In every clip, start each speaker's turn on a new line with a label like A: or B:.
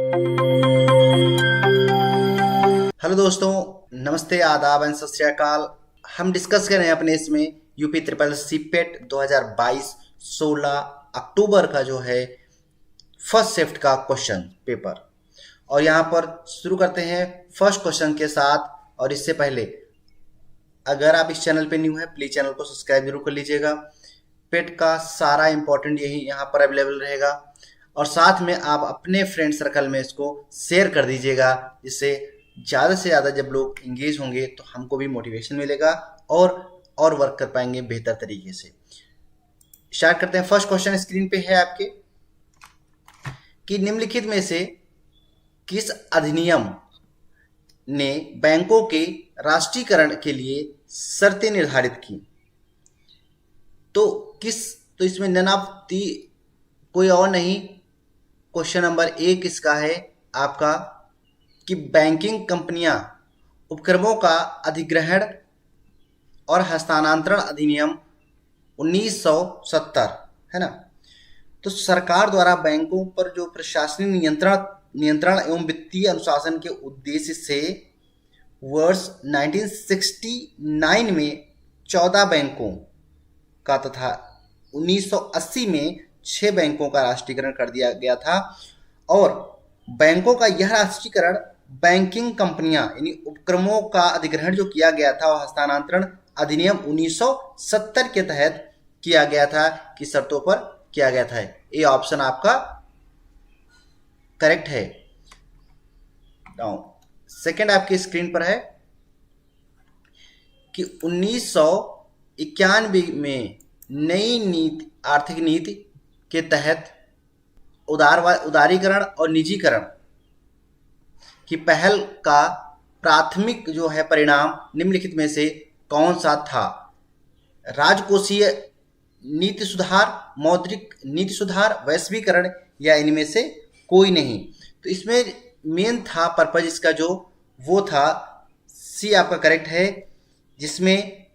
A: Hello दोस्तों, नमस्ते, आदाब एंड सत श्री अकाल। हम डिस्कस कर रहे हैं अपने इसमें यूपी ट्रिपल सी पेट 2022 16 अक्टूबर का जो है फर्स्ट शिफ्ट का क्वेश्चन पेपर। और यहाँ पर शुरू करते हैं फर्स्ट क्वेश्चन के साथ। और इससे पहले अगर आप इस चैनल पे न्यू है, प्लीज चैनल को सब्सक्राइब जरूर कर लीजिएगा। पेट का सारा इंपॉर्टेंट यही यहाँ पर अवेलेबल रहेगा। और साथ में आप अपने फ्रेंड सर्कल में इसको शेयर कर दीजिएगा, जिससे ज़्यादा से ज़्यादा जब लोग इंगेज होंगे तो हमको भी मोटिवेशन मिलेगा और वर्क कर पाएंगे बेहतर तरीके से। स्टार्ट करते हैं। फर्स्ट क्वेश्चन स्क्रीन पे है आपके कि निम्नलिखित में से किस अधिनियम ने बैंकों के राष्ट्रीयकरण के लिए शर्तें निर्धारित की? तो इसमें नन ऑफ दी, कोई और नहीं। क्वेश्चन नंबर 1 इसका है आपका कि बैंकिंग कंपनियां उपक्रमों का अधिग्रहण और हस्तांतरण अधिनियम 1970 है ना। तो सरकार द्वारा बैंकों पर जो प्रशासनिक नियंत्रण एवं वित्तीय अनुशासन के उद्देश्य से वर्ष 1969 में 14 बैंकों का तथा 1980 में 6 बैंकों का राष्ट्रीयकरण कर दिया गया था। और बैंकों का यह राष्ट्रीयकरण बैंकिंग कंपनियां यानी उपक्रमों का अधिग्रहण जो किया गया था और हस्तांतरण अधिनियम 1970 के तहत किया गया था, कि शर्तों पर किया गया था। ये ऑप्शन आपका करेक्ट है। सेकंड आपकी स्क्रीन पर है कि 1991 में नई आर्थिक नीति के तहत उदारीकरण और निजीकरण की पहल का प्राथमिक जो है परिणाम निम्नलिखित में से कौन सा था? राजकोषीय नीति सुधार, मौद्रिक नीति सुधार, वैश्वीकरण, या इनमें से कोई नहीं। तो इसमें मेन था पर्पज इसका जो वो था सी आपका करेक्ट है, जिसमें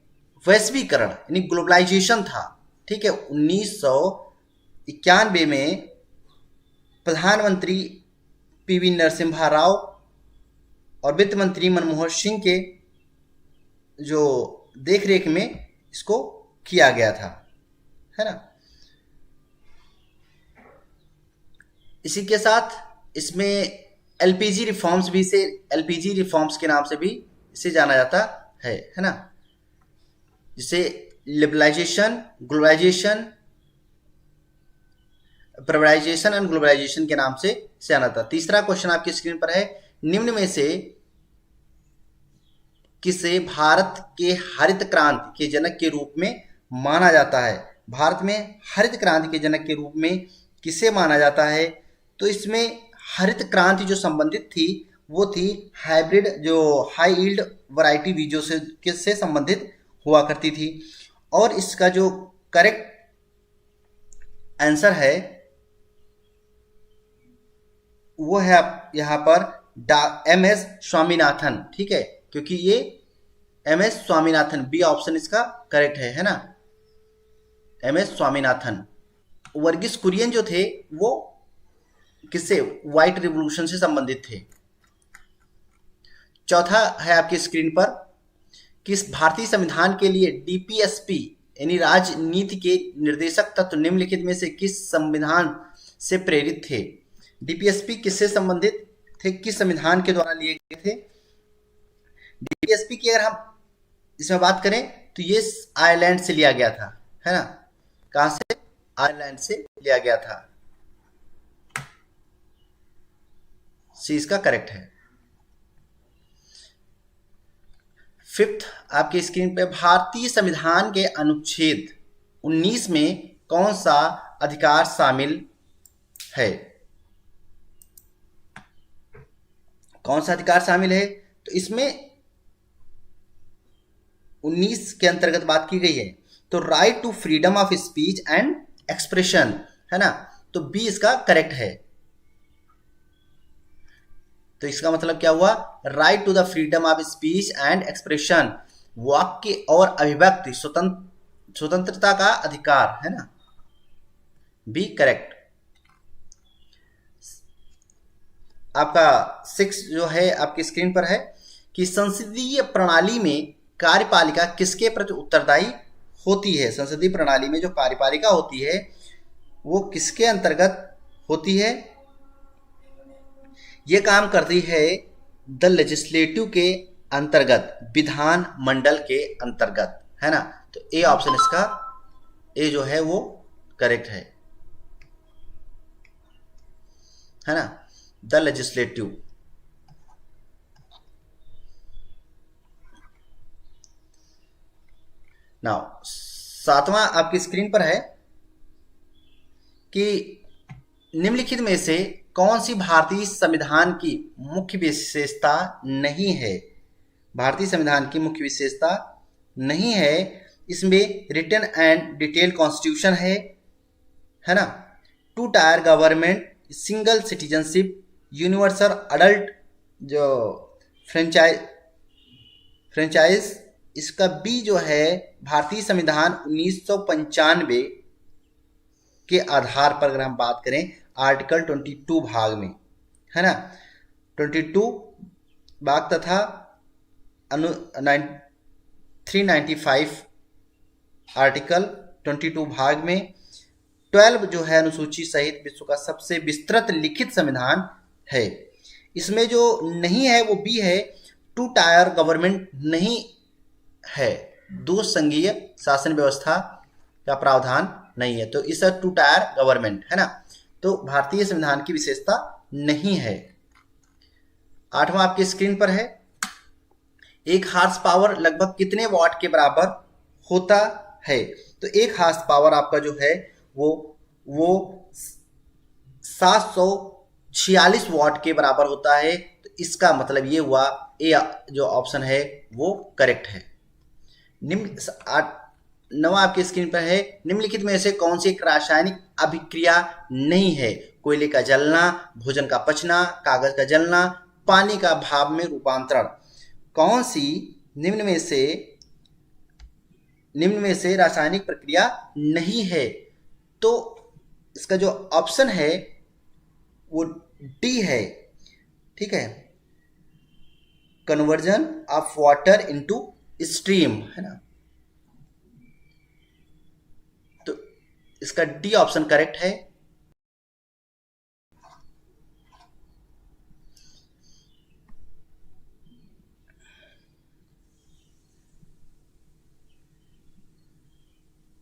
A: वैश्वीकरण यानी ग्लोबलाइजेशन था। ठीक है। 1991 में प्रधानमंत्री पीवी नरसिम्हा राव और वित्त मंत्री मनमोहन सिंह के जो देखरेख में इसको किया गया था, है ना। इसी के साथ इसमें एलपीजी रिफॉर्म्स भी से एलपीजी रिफॉर्म्स के नाम से भी इसे जाना जाता है ना, जिसे liberalisation, globalisation, privatisation and globalisation के नाम से जाना था। तीसरा क्वेश्चन आपकी स्क्रीन पर है, निम्न में से किसे भारत के हरित क्रांति के जनक के रूप में माना जाता है? भारत में हरित क्रांति के जनक के रूप में किसे माना जाता है? तो इसमें हरित क्रांति जो संबंधित थी वो थी हाइब्रिड, जो हाई यील्ड वैरायटी बीजों से संबंधित हुआ करती थी। और इसका जो करेक्ट आंसर है वो है आप यहाँ पर MS स्वामीनाथन। ठीक है, क्योंकि ये MS स्वामीनाथन, बी ऑप्शन इसका करेक्ट है ना, MS स्वामीनाथन। वर्गीस कुरियन जो थे वो किससे, व्हाइट रिवॉल्यूशन से संबंधित थे। चौथा है आपकी स्क्रीन पर कि इस भारतीय संविधान के लिए DPSP यानी राजनीति के निर्देशक तत्व निम्नलिखित में से किस संविधान से प्रेरित थे? DPSP किससे संबंधित थे, किस संविधान के द्वारा लिए गए थे? DPSP की अगर हम इसमें बात करें तो ये आयरलैंड से लिया गया था, है ना। कहां से? आयरलैंड से लिया गया था। सी इसका करेक्ट है। फिफ्थ आपके स्क्रीन पे, भारतीय संविधान के अनुच्छेद 19 में कौन सा अधिकार शामिल है? कौन सा अधिकार शामिल है? तो इसमें 19 के अंतर्गत बात की गई है, तो right to freedom of speech and expression, है ना। तो बी इसका करेक्ट है। तो इसका मतलब क्या हुआ? Right to the freedom of speech and expression, वाक्य और अभिव्यक्ति स्वतंत्रता का अधिकार, है ना। B correct. आपका 6 जो है आपकी स्क्रीन पर है कि संसदीय प्रणाली में कार्यपालिका किसके प्रति उत्तरदायी होती है। संसदीय प्रणाली में जो कार्यपालिका होती है वो किसके अंतर्गत होती है। ये काम करती है द लेजिस्लेटिव के अंतर्गत, विधान मंडल के अंतर्गत, है ना। तो ए ऑप्शन इसका, ए जो है वो करेक्ट है ना, द लेजिस्लेटिव। नाउ 7वां आपकी स्क्रीन पर है कि निम्नलिखित में से कौन सी भारतीय संविधान की मुख्य विशेषता नहीं है। भारतीय संविधान की मुख्य विशेषता नहीं है, इसमें रिटन एंड डिटेल कॉन्स्टिट्यूशन है ना, 2 tyre government, single citizenship, universal adult जो फ्रेंचाइज। इसका बी जो है भारतीय संविधान 1995 के आधार पर अगर हम बात करें आर्टिकल 22 भाग में, है ना, 22 भाग तथा 395 आर्टिकल 22 भाग में 12 जो है अनुसूची सहित विश्व का सबसे विस्तृत लिखित संविधान है। इसमें जो नहीं है वो बी है, 2 टायर गवर्नमेंट नहीं है, 2 संघीय शासन व्यवस्था का प्रावधान नहीं है, तो इस 2 टायर गवर्नमेंट, है ना, तो भारतीय संविधान की विशेषता नहीं है। 8वां आपकी स्क्रीन पर है, एक हार्स पावर लगभग कितने वाट के बराबर होता है। तो एक हार्स पावर आपका जो है वो 746 वाट के बराबर होता है। तो इसका मतलब ये हुआ ए जो ऑप्शन है वो करेक्ट है। 9वां आपकी स्क्रीन पर है, निम्नलिखित में से कौन सी एक रासायनिक अभिक्रिया नहीं है। कोयले का जलना, भोजन का पचना, कागज का जलना, पानी का भाप में रूपांतरण। कौन सी निम्न में से रासायनिक प्रक्रिया नहीं है। तो इसका जो ऑप्शन है वो डी है, ठीक है, conversion of water into stream, है ना, तो इसका डी ऑप्शन करेक्ट है।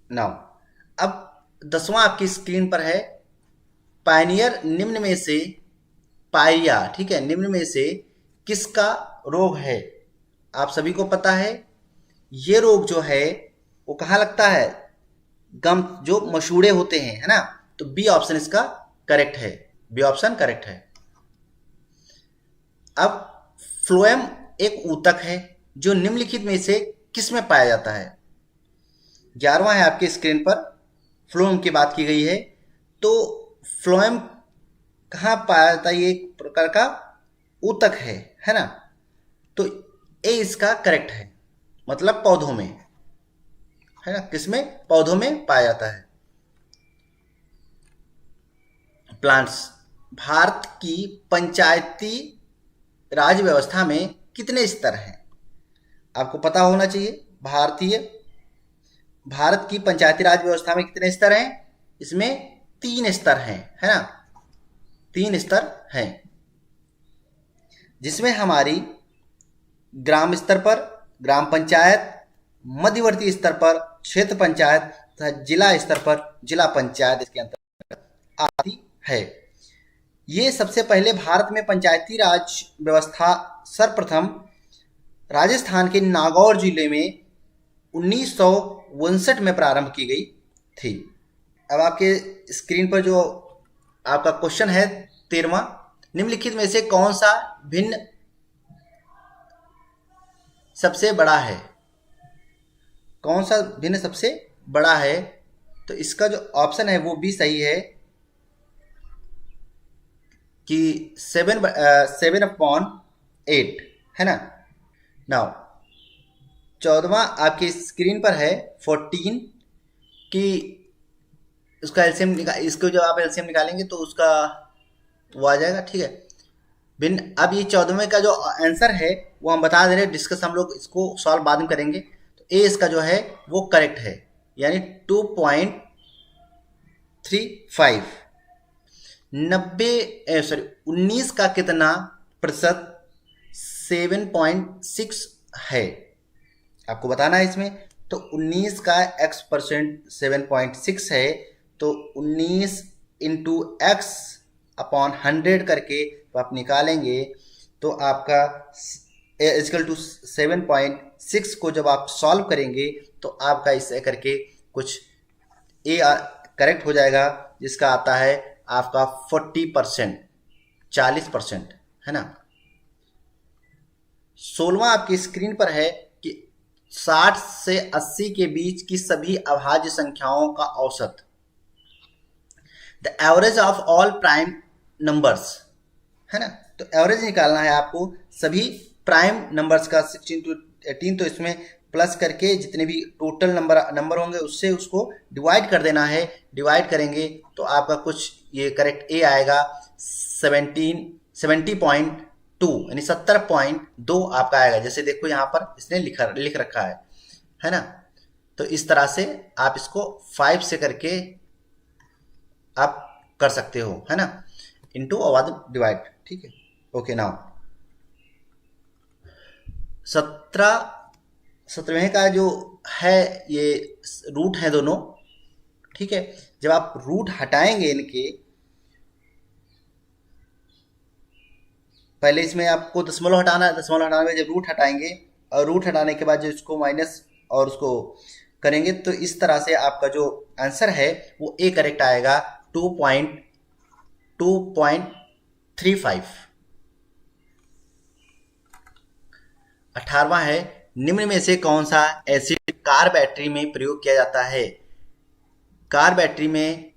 A: नाउ अब 10वां आपकी स्क्रीन पर है, पायनियर निम्न में से पायरिया, ठीक है, निम्न में से किसका रोग है। आप सभी को पता है ये रोग जो है वो कहाँ लगता है, गम जो मसूड़े होते हैं, है ना, तो बी ऑप्शन इसका करेक्ट है, बी ऑप्शन करेक्ट है। अब फ्लोएम एक ऊतक है जो निम्नलिखित में से किस में पाया जाता है। 11वां है आपके स्क्रीन पर, फ्लोएम की बात की गई है, तो फ्लोएम कहाँ पाया जाता है, ये एक प्रकार का ऊतक है ना, तो ए इसका करेक्ट है, मतलब पौधों में, है ना, किसमें, पौधों में पाया जाता है। प्लांट्स। भारत की पंचायती राज व्यवस्था में कितने स्तर हैं, आपको पता होना चाहिए। भारत की पंचायती राज व्यवस्था में कितने स्तर हैं, इसमें 3 स्तर हैं, है ना, 3 स्तर हैं, जिसमें हमारी ग्राम स्तर पर ग्राम पंचायत, मध्यवर्ती स्तर पर क्षेत्र पंचायत तथा जिला स्तर पर जिला पंचायत इसके अंतर्गत आती है। ये सबसे पहले भारत में पंचायती राज व्यवस्था सर्वप्रथम राजस्थान के नागौर जिले में 1959 में प्रारंभ की गई थी। अब आपके स्क्रीन पर जो आपका क्वेश्चन है 13वां, निम्नलिखित में से कौन सा भिन्न सबसे बड़ा है, कौन सा भिन्न सबसे बड़ा है, तो इसका जो ऑप्शन है वो भी सही है कि 7/8, है ना। नाउ 14वां आपकी स्क्रीन पर है 14 कि उसका एलसीएम इसको जब आप एलसीएम निकालेंगे तो उसका वो आ जाएगा, ठीक है, बिन अब ये 14वें का जो आंसर है वो हम बता दे रहे हैं, डिस्कस हम लोग इसको सॉल्व बाद में करेंगे। तो ए इसका जो है वो करेक्ट है, यानी 2.35। 19 का कितना प्रतिशत 7.6 है, आपको बताना है इसमें। तो 19 का x परसेंट 7.6 है, तो 19 इंटू एक्स अपॉन 100 करके तो आप निकालेंगे, तो आपका इक्वल टू 7.6 को जब आप सॉल्व करेंगे तो आपका इसे करके कुछ ए करेक्ट हो जाएगा, जिसका आता है आपका 40%, 40%, है ना। 16वां आपकी स्क्रीन पर है कि 60 से 80 के बीच की सभी अभाज्य संख्याओं का औसत, the average of all prime numbers, है ना। तो एवरेज निकालना है आपको सभी प्राइम नंबर्स का 16 to 18, तो इसमें प्लस करके जितने भी टोटल नंबर होंगे उससे उसको डिवाइड कर देना है। डिवाइड करेंगे तो आपका कुछ ये करेक्ट ए आएगा 70.2, यानी 70.2 आपका आएगा। जैसे देखो यहाँ पर इसने लिख रखा है ना। तो इस तरह से आप इसको 5 से करके आप कर सकते हो, है ना, इंटू और डिवाइड, ठीक है। ओके, नाउ 17वें का जो है ये रूट है दोनों, ठीक है। जब आप रूट हटाएंगे इनके, पहले इसमें आपको दशमलव हटाना है, दशमलव हटाने में जब रूट हटाएंगे और रूट हटाने के बाद जो इसको माइनस और उसको करेंगे, तो इस तरह से आपका जो आंसर है वो ए करेक्ट आएगा 2.35। 18वां है, निम्न में से कौन सा एसिड कार बैटरी में प्रयोग किया जाता है। कार बैटरी में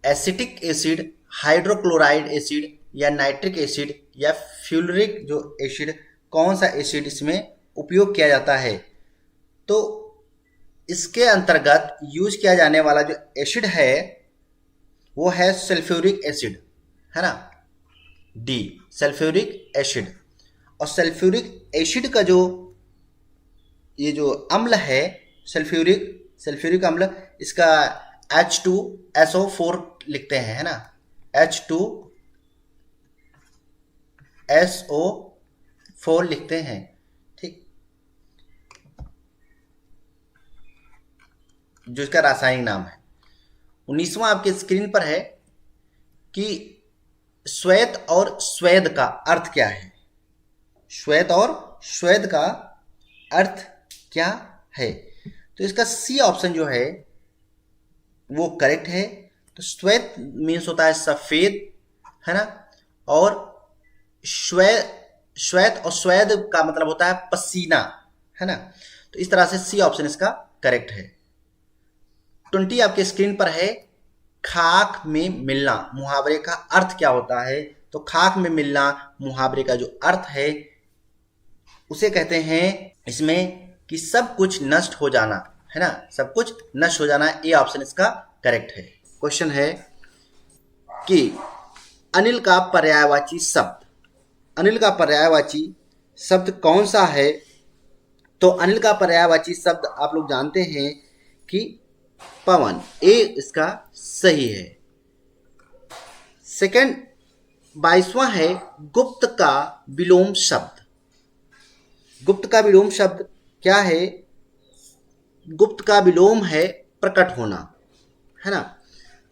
A: एसिटिक एसिड, हाइड्रोक्लोराइड एसिड या नाइट्रिक एसिड या फ्यूलरिक जो एसिड, कौन सा एसिड इसमें उपयोग किया जाता है। तो इसके अंतर्गत यूज किया जाने वाला जो एसिड है वो है सल्फ्यूरिक एसिड, है ना, डी सल्फ्यूरिक एसिड। और सल्फ्यूरिक एसिड का जो ये जो अम्ल है सल्फ्यूरिक अम्ल, इसका H2SO4 लिखते हैं, है ना, H2SO4 लिखते हैं, ठीक, जो इसका रासायनिक नाम है। 19वां आपके स्क्रीन पर है कि श्वेत और स्वेद का अर्थ क्या है। श्वेत और श्वेद का अर्थ क्या है, तो इसका सी ऑप्शन जो है वो करेक्ट है। तो श्वेत मीन्स होता है सफेद, है ना, और श्वेत और स्वेद का मतलब होता है पसीना, है ना। तो इस तरह से सी ऑप्शन इसका करेक्ट है। 20 आपके स्क्रीन पर है, खाक में मिलना मुहावरे का अर्थ क्या होता है। तो खाक में मिलना मुहावरे का जो अर्थ है उसे कहते हैं इसमें कि सब कुछ नष्ट हो जाना, है ना, सब कुछ नष्ट हो जाना। ए ऑप्शन इसका करेक्ट है। क्वेश्चन है कि अनिल का पर्यायवाची शब्द, अनिल का पर्यायवाची शब्द कौन सा है। तो अनिल का पर्यायवाची शब्द आप लोग जानते हैं कि पवन, ए इसका सही है। सेकंड 22वां है गुप्त का विलोम शब्द। गुप्त का विलोम शब्द क्या है। गुप्त का विलोम है प्रकट होना, है ना।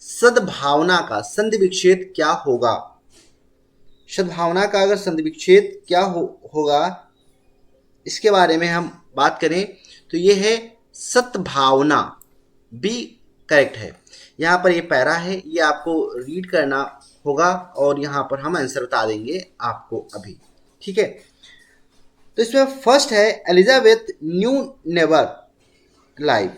A: सद्भावना का संधि विच्छेद क्या होगा। सद्भावना का अगर संधि विच्छेद क्या होगा इसके बारे में हम बात करें तो ये है सद्भावना, बी करेक्ट है। यहाँ पर ये पैरा है, ये आपको रीड करना होगा और यहाँ पर हम आंसर बता देंगे आपको अभी, ठीक है। तो इसमें फर्स्ट है एलिजाबेथ न्यू नेवर लाइव,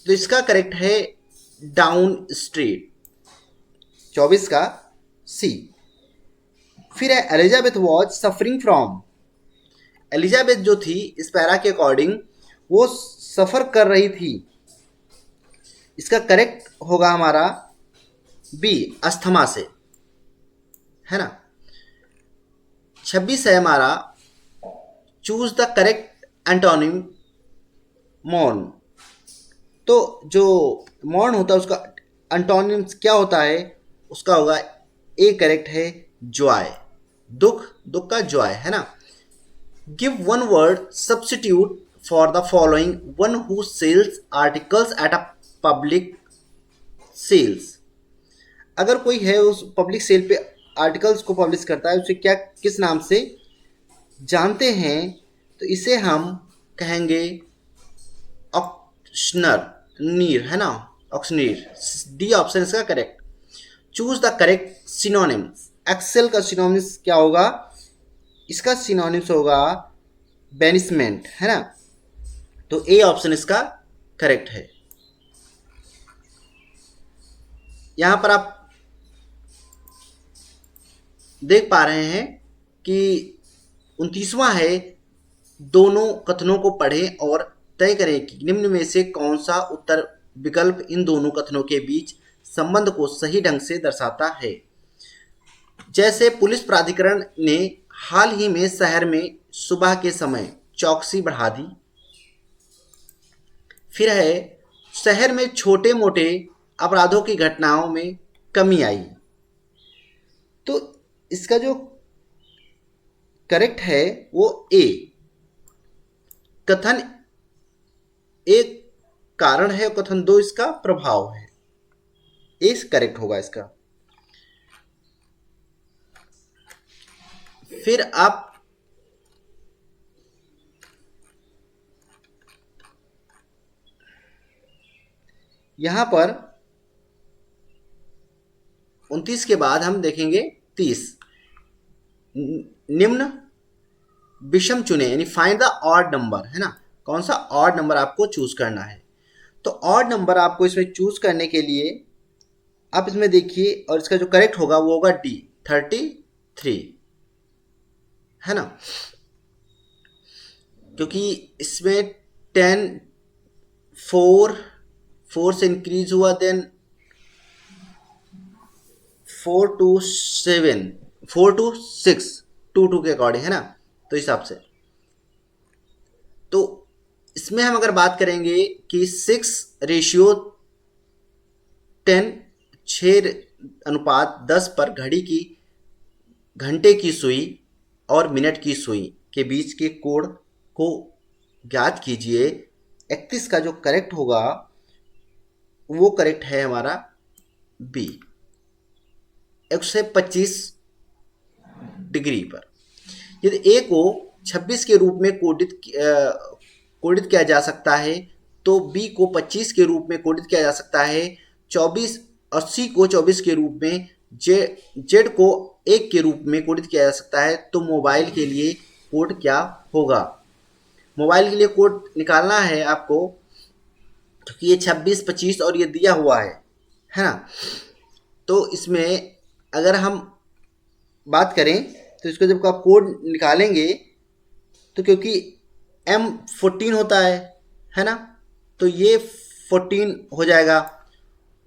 A: तो इसका करेक्ट है डाउन स्ट्रीट, 24 का सी। फिर है Elizabeth was suffering from. Elizabeth जो थी इस पैरा के अकॉर्डिंग वो सफर कर रही थी, इसका करेक्ट होगा हमारा बी अस्थमा से, है ना। 26 है हमारा, choose the correct antonym mourn. तो जो मॉर्न होता है उसका एंटोनिम क्या होता है, उसका होगा ए करेक्ट है जॉय, दुख, दुख का जॉय है ना। Give one word substitute for the following, one who sells articles at a public sales. अगर कोई है उस पब्लिक सेल पे आर्टिकल्स को पब्लिश करता है, उसे क्या किस नाम से जानते हैं, तो इसे हम कहेंगे ऑक्शनर नीर है ना, ऑक्शनीर। डी ऑप्शन इसका correct. Choose the correct synonyms. Excel का सिनोनिम्स क्या होगा, इसका सिनोनिम्स होगा बेनिसमेंट है ना, तो ए ऑप्शन इसका करेक्ट है। यहां पर आप देख पा रहे हैं कि 29वां है, दोनों कथनों को पढ़ें और तय करें कि निम्न में से कौन सा उत्तर विकल्प इन दोनों कथनों के बीच संबंध को सही ढंग से दर्शाता है। जैसे पुलिस प्राधिकरण ने हाल ही में शहर में सुबह के समय चौकसी बढ़ा दी। फिर है, शहर में छोटे मोटे अपराधों की घटनाओं में कमी आई। तो इसका जो करेक्ट है वो ए, कथन एक कारण है, कथन दो इसका प्रभाव है। ए करेक्ट होगा इसका। फिर आप यहां पर 29 के बाद हम देखेंगे 30। निम्न विषम चुने, यानी फाइंड द ऑड नंबर है ना, कौन सा ऑड नंबर आपको चूज करना है। तो ऑड नंबर आपको इसमें चूज करने के लिए आप इसमें देखिए, और इसका जो करेक्ट होगा वो होगा डी 33 है ना, क्योंकि इसमें 10 4 से इंक्रीज हुआ, देन 4 to 7 4 to 6 2 के अकॉर्डिंग है ना, तो हिसाब से। तो इसमें हम अगर बात करेंगे कि 6:10 6:10 पर घड़ी की घंटे की सुई और मिनट की सुई के बीच के कोण को ज्ञात कीजिए। 31 का जो करेक्ट होगा वो करेक्ट है हमारा बी, 125 डिग्री पर। यदि ए को 26 के रूप में कोडित किया जा सकता है, तो बी को 25 के रूप में कोडित किया जा सकता है। 24 और सी को 24 के रूप में, जेड को 1 के रूप में कोडित किया जा सकता है। तो मोबाइल के लिए कोड क्या होगा, मोबाइल के लिए कोड निकालना है आपको, क्योंकि ये 26 25 और ये दिया हुआ है ना। तो इसमें अगर हम बात करें तो इसको जब आप कोड निकालेंगे, तो क्योंकि M14 होता है ना, तो ये 14 हो जाएगा।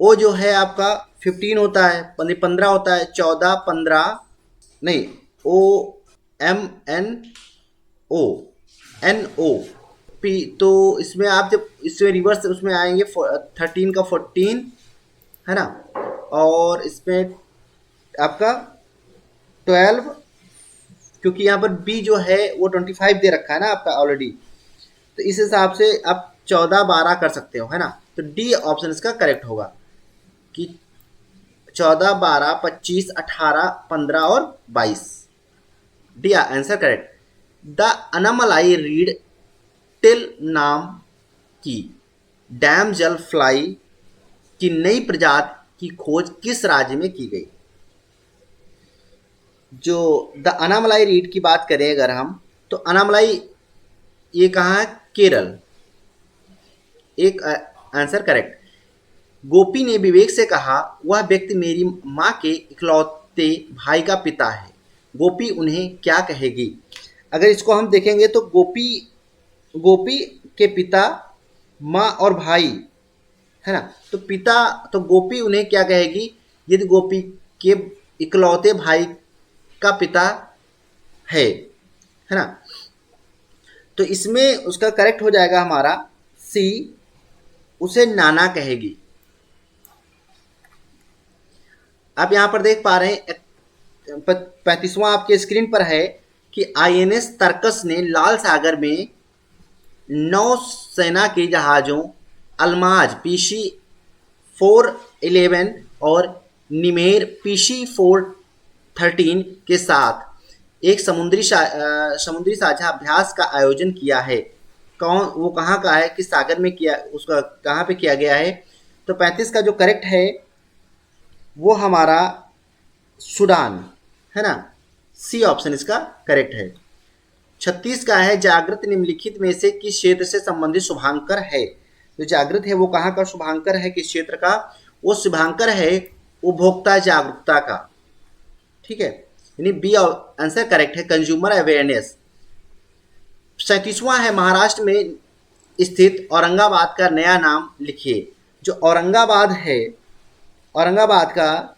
A: ओ जो है आपका 15 होता है, 15 होता है, 14 15 नहीं, OMNO P। तो इसमें आप जब इसमें रिवर्स उसमें आएंगे 13 का 14 है ना, और इसमें आपका 12, क्योंकि यहाँ पर B जो है वो 25 दे रखा है ना आपका ऑलरेडी, तो इस हिसाब से आप 14 12 कर सकते हो है ना। तो डी ऑप्शन इसका करेक्ट होगा कि 14 12 25 18 15 और 22, D answer correct. The Anamalai रीड टिल नाम की डैम जल फ्लाई की नई प्रजाति की खोज किस राज्य में की गई। जो द अनामलाई रीड की बात करें अगर हम, तो अनामलाई ये कहाँ है, केरल, एक आंसर करेक्ट। गोपी ने विवेक से कहा, वह व्यक्ति मेरी माँ के इकलौते भाई का पिता है, गोपी उन्हें क्या कहेगी। अगर इसको हम देखेंगे तो गोपी के पिता, माँ और भाई है ना, तो पिता, तो गोपी उन्हें क्या कहेगी, यदि गोपी के इकलौते भाई का पिता है ना। तो इसमें उसका करेक्ट हो जाएगा हमारा सी, उसे नाना कहेगी। आप यहां पर देख पा रहे हैं 35वां आपके स्क्रीन पर है कि आईएनएस तर्कस ने लाल सागर में नौसेना के जहाजों अल्माज पीसी 411 और निमेर पीसी 413 के साथ एक समुद्री साझा अभ्यास का आयोजन किया है। कौन, वो कहाँ का है, किस सागर में किया, उसका कहाँ पे किया गया है। तो 35 का जो करेक्ट है वो हमारा सूडान, है ना। सी ऑप्शन इसका करेक्ट है। 36 का है जागृत निम्नलिखित में से किस क्षेत्र से संबंधित शुभांकर है। जो जागृत है वो कहाँ का शुभांकर है, किस क्षेत्र का, वो शुभांकर है उपभोक्ता जागरूकता का। ठीक है, यानी बी आंसर करेक्ट है, कंज्यूमर अवेयरनेस। 37वां है महाराष्ट्र में स्थित औरंगाबाद का नया नाम लिखिए। जो औरंगाबाद है, औरंगाबाद का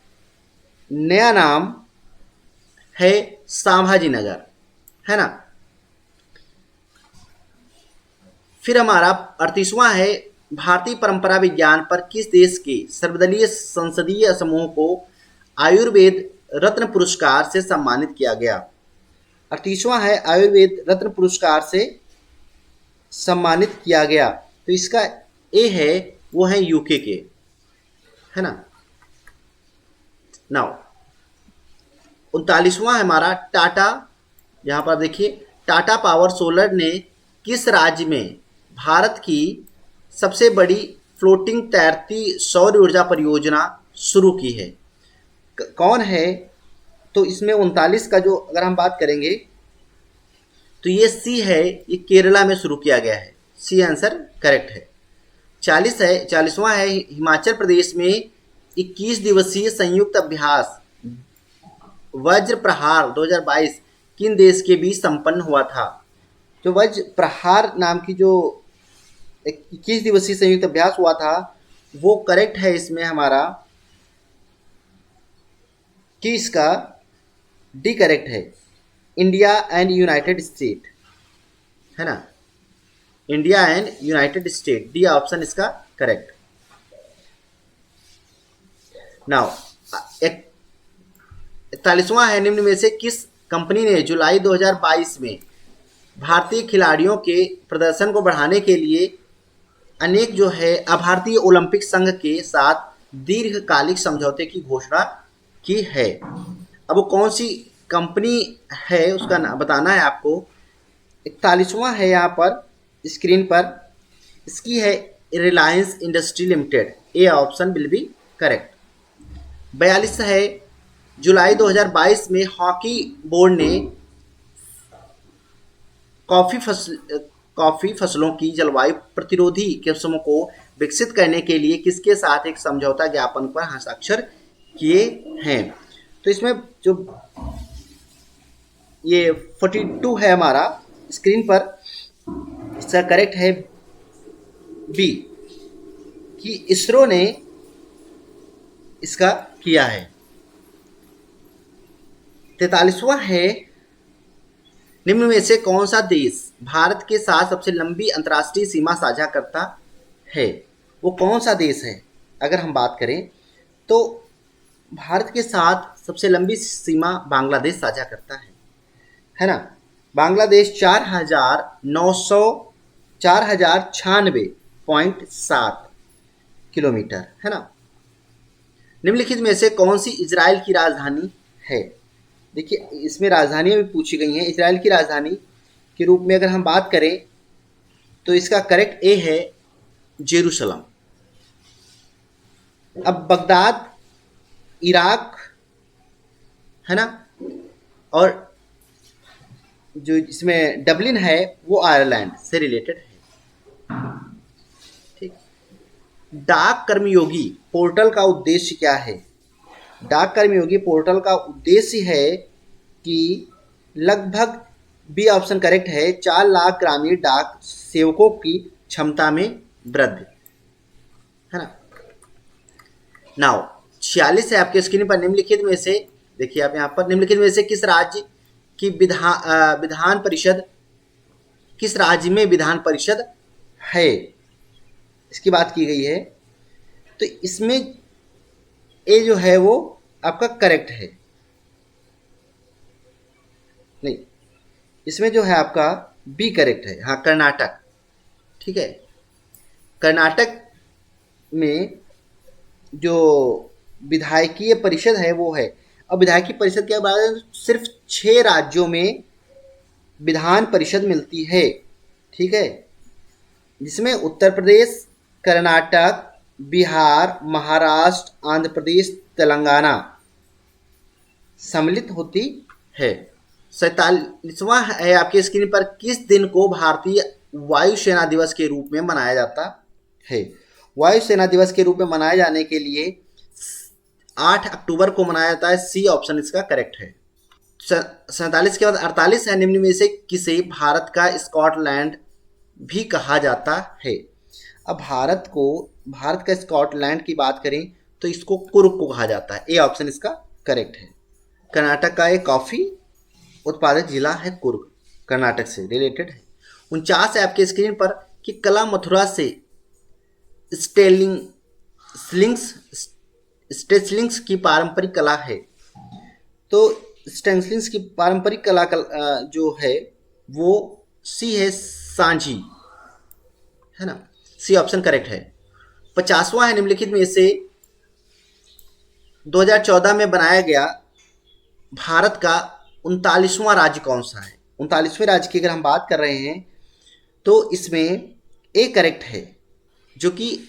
A: नया नाम है संभाजी नगर, है ना। फिर हमारा 38वां है भारतीय परंपरा विज्ञान पर किस देश के सर्वदलीय संसदीय समूह को आयुर्वेद रत्न पुरस्कार से सम्मानित किया गया। 38वां है आयुर्वेद रत्न पुरस्कार से सम्मानित किया गया। तो इसका ए है, वो है यूके के, है ना। नाउ 39वां है हमारा टाटा, यहाँ पर देखिए टाटा पावर सोलर ने किस राज्य में भारत की सबसे बड़ी फ्लोटिंग तैरती सौर ऊर्जा परियोजना शुरू की है। कौन है, तो इसमें 39 का जो अगर हम बात करेंगे तो ये सी है, ये केरला में शुरू किया गया है। सी आंसर करेक्ट है। 40वां है हिमाचल प्रदेश में 21 दिवसीय संयुक्त अभ्यास वज्र प्रहार 2022 किन देश के बीच संपन्न हुआ था। जो वज्र प्रहार नाम की जो 21 दिवसीय संयुक्त अभ्यास हुआ था वो करेक्ट है इसमें हमारा, कि इसका डी करेक्ट है, इंडिया एंड यूनाइटेड स्टेट, है ना। India and United state, D option इसका करेक्ट। नाउ 41वां है निम्न में से किस कंपनी ने जुलाई 2022 में भारतीय खिलाड़ियों के प्रदर्शन को बढ़ाने के लिए अनेक जो है अभारतीय ओलंपिक संघ के साथ दीर्घकालिक समझौते की घोषणा की है। अब वो कौन सी कंपनी है उसका नाम बताना है आपको। 41वां है यहाँ पर स्क्रीन पर, इसकी है Reliance industry limited, A option will be correct. 42 है जुलाई 2022 में हॉकी बोर्ड ने कॉफी फसलों की जलवायु प्रतिरोधी किस्मों को विकसित करने के लिए किसके साथ एक समझौता ज्ञापन पर हस्ताक्षर किए हैं। तो इसमें जो ये 42 है हमारा स्क्रीन पर, इसका करेक्ट है बी, कि इसरो ने इसका किया है। 43वां है निम्न में से कौन सा देश भारत के साथ सबसे लंबी अंतर्राष्ट्रीय सीमा साझा करता है। वो कौन सा देश है, अगर हम बात करें तो भारत के साथ सबसे लंबी सीमा बांग्लादेश साझा करता है ना। बांग्लादेश 4,096.7 किलोमीटर, है ना। निम्नलिखित में से कौन सी इजराइल की राजधानी है। देखिए इसमें राजधानियां भी पूछी गई हैं। इजराइल की राजधानी के रूप में अगर हम बात करें तो इसका करेक्ट ए है जेरूशलम। अब बगदाद इराक, है ना, और जो इसमें डबलिन है वो आयरलैंड से रिलेटेड है। ठीक, डाक कर्मयोगी पोर्टल का उद्देश्य क्या है। डाक कर्मयोगी पोर्टल का उद्देश्य है कि लगभग, बी ऑप्शन करेक्ट है, 4 लाख ग्रामीण डाक सेवकों की क्षमता में वृद्धि, है ना। नाउ 46 है आपके स्क्रीन पर, निम्नलिखित में से देखिए आप यहाँ पर, निम्नलिखित में से किस राज्य कि विधान परिषद किस राज्य में विधान परिषद है, इसकी बात की गई है। तो इसमें ए जो है वो आपका करेक्ट है, नहीं, इसमें जो है आपका बी करेक्ट है। हाँ, कर्नाटक, ठीक है। कर्नाटक में जो विधायकीय परिषद है वो है। अब विधायकीय परिषद के बाद सिर्फ 6 राज्यों में विधान परिषद मिलती है, ठीक है, जिसमें उत्तर प्रदेश, कर्नाटक, बिहार, महाराष्ट्र, आंध्र प्रदेश, तेलंगाना सम्मिलित होती है। 47वां है आपके स्क्रीन पर, किस दिन को भारतीय वायुसेना दिवस के रूप में मनाया जाता है। वायुसेना दिवस के रूप में मनाए जाने के लिए 8 अक्टूबर को मनाया जाता है। सी ऑप्शन इसका करेक्ट है। 47 के बाद 48 है, निम्न में से किसे भारत का स्कॉटलैंड भी कहा जाता है। अब भारत का स्कॉटलैंड की बात करें तो इसको कुर्ग को कहा जाता है। ए ऑप्शन इसका करेक्ट है। कर्नाटक का एक कॉफी उत्पादक जिला है कुर्ग, कर्नाटक से रिलेटेड है। 49 है आपके स्क्रीन पर कि कला मथुरा से स्टेचलिंग्स की पारंपरिक कला है। तो स्टेंसलिंग्स की पारंपरिक कला जो है वो सी है, सांझी, है ना, सी ऑप्शन करेक्ट है। 50वां है, निम्नलिखित में से 2014 में बनाया गया भारत का 39वां राज्य कौन सा है। 39वें राज्य की अगर हम बात कर रहे हैं तो इसमें ए करेक्ट है, जो कि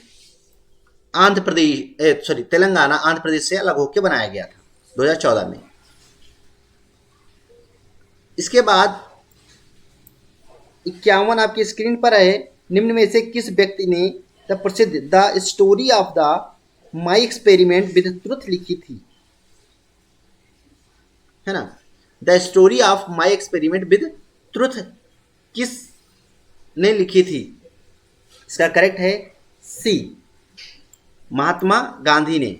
A: तेलंगाना आंध्र प्रदेश से अलग होकर बनाया गया था 2014 में। इसके बाद 51 आपकी स्क्रीन पर है, निम्न में से किस व्यक्ति ने द प्रसिद्ध the story of the my experiment with truth लिखी थी, है ना। The story of my experiment with truth किस ने लिखी थी, इसका करेक्ट है सी, महात्मा गांधी ने।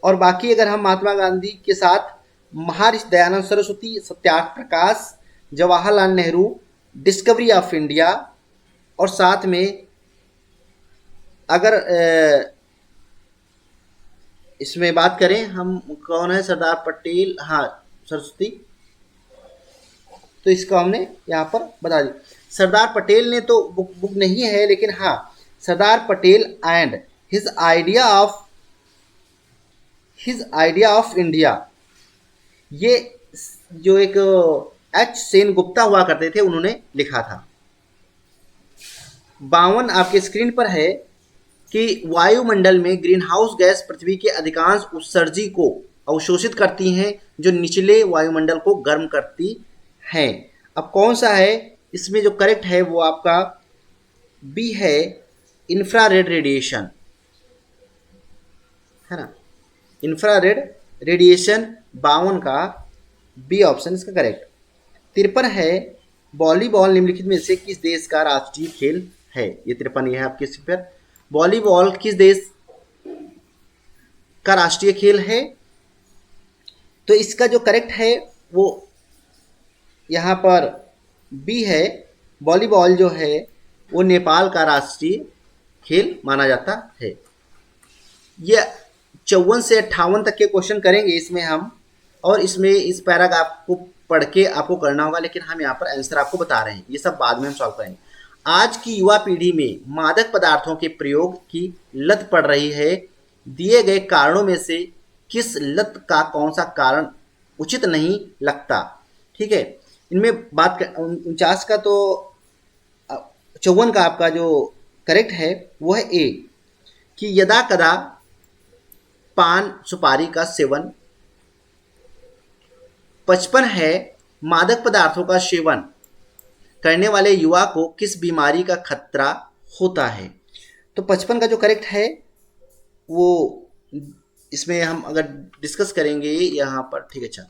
A: और बाकी अगर हम महात्मा गांधी के साथ Maharshi Dayanand Saraswati, Satyagraha Prakash, Jawaharlal Nehru, discovery of India, और साथ में अगर इसमें बात करें हम कौन है, सरदार पटेल, हाँ सरस्वती, तो इसको हमने यहाँ पर बता दी। सरदार पटेल ने तो बुक नहीं है, लेकिन हाँ Sardar Patel and his idea of India, ये जो एक एच सेन गुप्ता हुआ करते थे उन्होंने लिखा था। 52 आपके स्क्रीन पर है कि वायुमंडल में ग्रीन हाउस गैस पृथ्वी के अधिकांश उत्सर्जी को अवशोषित करती हैं, जो निचले वायुमंडल को गर्म करती हैं। अब कौन सा है, इसमें जो करेक्ट है वो आपका बी है, इंफ्रारेड रेडिएशन, है ना, इंफ्रारेड रेडिएशन। 52 का बी ऑप्शन इसका करेक्ट। 53 है, वॉलीबॉल निम्नलिखित में से किस देश का राष्ट्रीय खेल है। ये 53 है आपके इस पर, वॉलीबॉल किस देश का राष्ट्रीय खेल है। तो इसका जो करेक्ट है वो यहाँ पर बी है, वॉलीबॉल जो है वो नेपाल का राष्ट्रीय खेल माना जाता है। ये 54 से 58 तक के क्वेश्चन करेंगे इसमें हम, और इसमें इस पैराग्राफ को पढ़ के आपको करना होगा, लेकिन हम यहाँ पर आंसर आपको बता रहे हैं, ये सब बाद में हम सॉल्व करेंगे। आज की युवा पीढ़ी में मादक पदार्थों के प्रयोग की लत पड़ रही है। दिए गए कारणों में से किस लत का कौन सा कारण उचित नहीं लगता, ठीक है। इनमें बात 49 का तो 54 का आपका जो करेक्ट है वो है ए, कि यदा कदा पान सुपारी का सेवन। 55 है, मादक पदार्थों का सेवन करने वाले युवा को किस बीमारी का खतरा होता है। तो 55 का जो करेक्ट है वो इसमें हम अगर डिस्कस करेंगे यहाँ पर, ठीक है। अच्छा,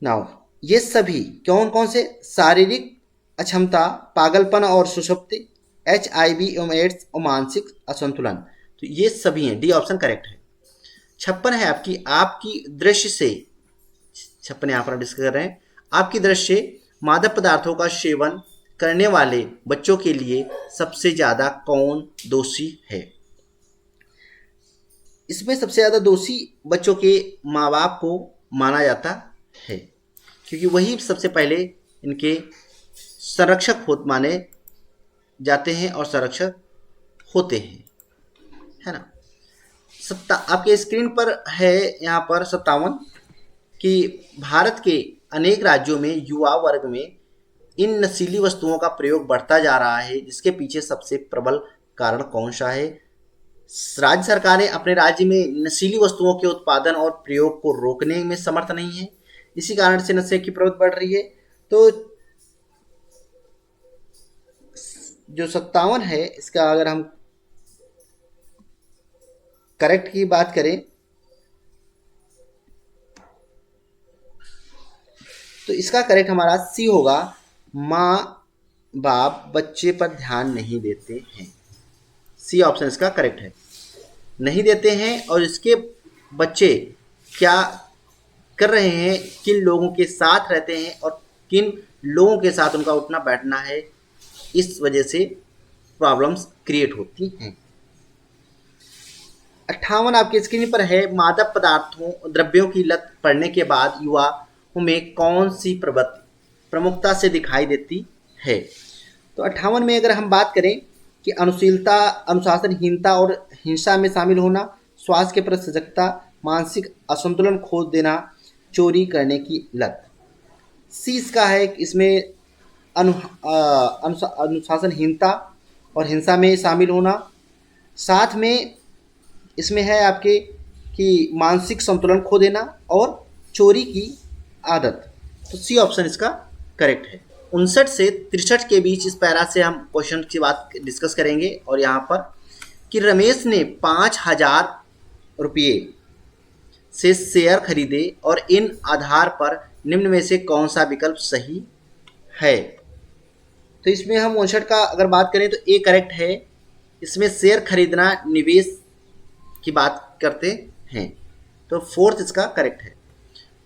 A: नाउ ये सभी कौन से, शारीरिक अक्षमता, पागलपन और सुषुप्ति, HIV एवं एड्स और मानसिक असंतुलन, तो ये सभी हैं, डी ऑप्शन करेक्ट है। 56 है आपकी 56 यहाँ पर हम डिस्कस कर रहे हैं। आपकी दृष्टि से मादक पदार्थों का सेवन करने वाले बच्चों के लिए सबसे ज्यादा कौन दोषी है? इसमें सबसे ज्यादा दोषी बच्चों के माँ बाप को माना जाता है, क्योंकि वही सबसे पहले इनके संरक्षक माने जाते हैं और संरक्षक होते हैं, है ना। आपके स्क्रीन पर है यहाँ पर 57 कि भारत के अनेक राज्यों में युवा वर्ग में इन नशीली वस्तुओं का प्रयोग बढ़ता जा रहा है, जिसके पीछे सबसे प्रबल कारण कौन सा है? राज्य सरकारें अपने राज्य में नशीली वस्तुओं के उत्पादन और प्रयोग को रोकने में समर्थ नहीं है, इसी कारण से नशे की प्रवृत्ति बढ़ रही है। तो जो 57 है, इसका अगर हम करेक्ट की बात करें तो इसका करेक्ट हमारा सी होगा, माँ बाप बच्चे पर ध्यान नहीं देते हैं। सी ऑप्शन इसका करेक्ट है, नहीं देते हैं। और इसके बच्चे क्या कर रहे हैं, किन लोगों के साथ रहते हैं और किन लोगों के साथ उनका उठना बैठना है, इस वजह से प्रॉब्लम्स क्रिएट होती हैं। 58 आपके स्क्रीन पर है, मादक पदार्थों द्रव्यों की लत पड़ने के बाद युवाओं में कौन सी प्रवृत्ति प्रमुखता से दिखाई देती है? तो 58 में अगर हम बात करें कि अनुशीलता, अनुशासनहीनता और हिंसा में शामिल होना, स्वास्थ्य के प्रति सजगता, मानसिक असंतुलन खो देना, चोरी करने की लत। सी इसका है कि इसमें अनुशासनहीनता और हिंसा में शामिल होना, साथ में इसमें है आपके कि मानसिक संतुलन खो देना और चोरी की आदत। तो सी ऑप्शन इसका करेक्ट है। 59 से 63 के बीच इस पैरा से हम क्वेश्चन की बात डिस्कस करेंगे। और यहाँ पर कि रमेश ने 5000 रुपये से शेयर खरीदे और इन आधार पर निम्न में से कौन सा विकल्प सही है? तो इसमें हम 59 का अगर बात करें तो ए करेक्ट है। इसमें शेयर खरीदना निवेश की बात करते हैं, तो फोर्थ इसका करेक्ट है।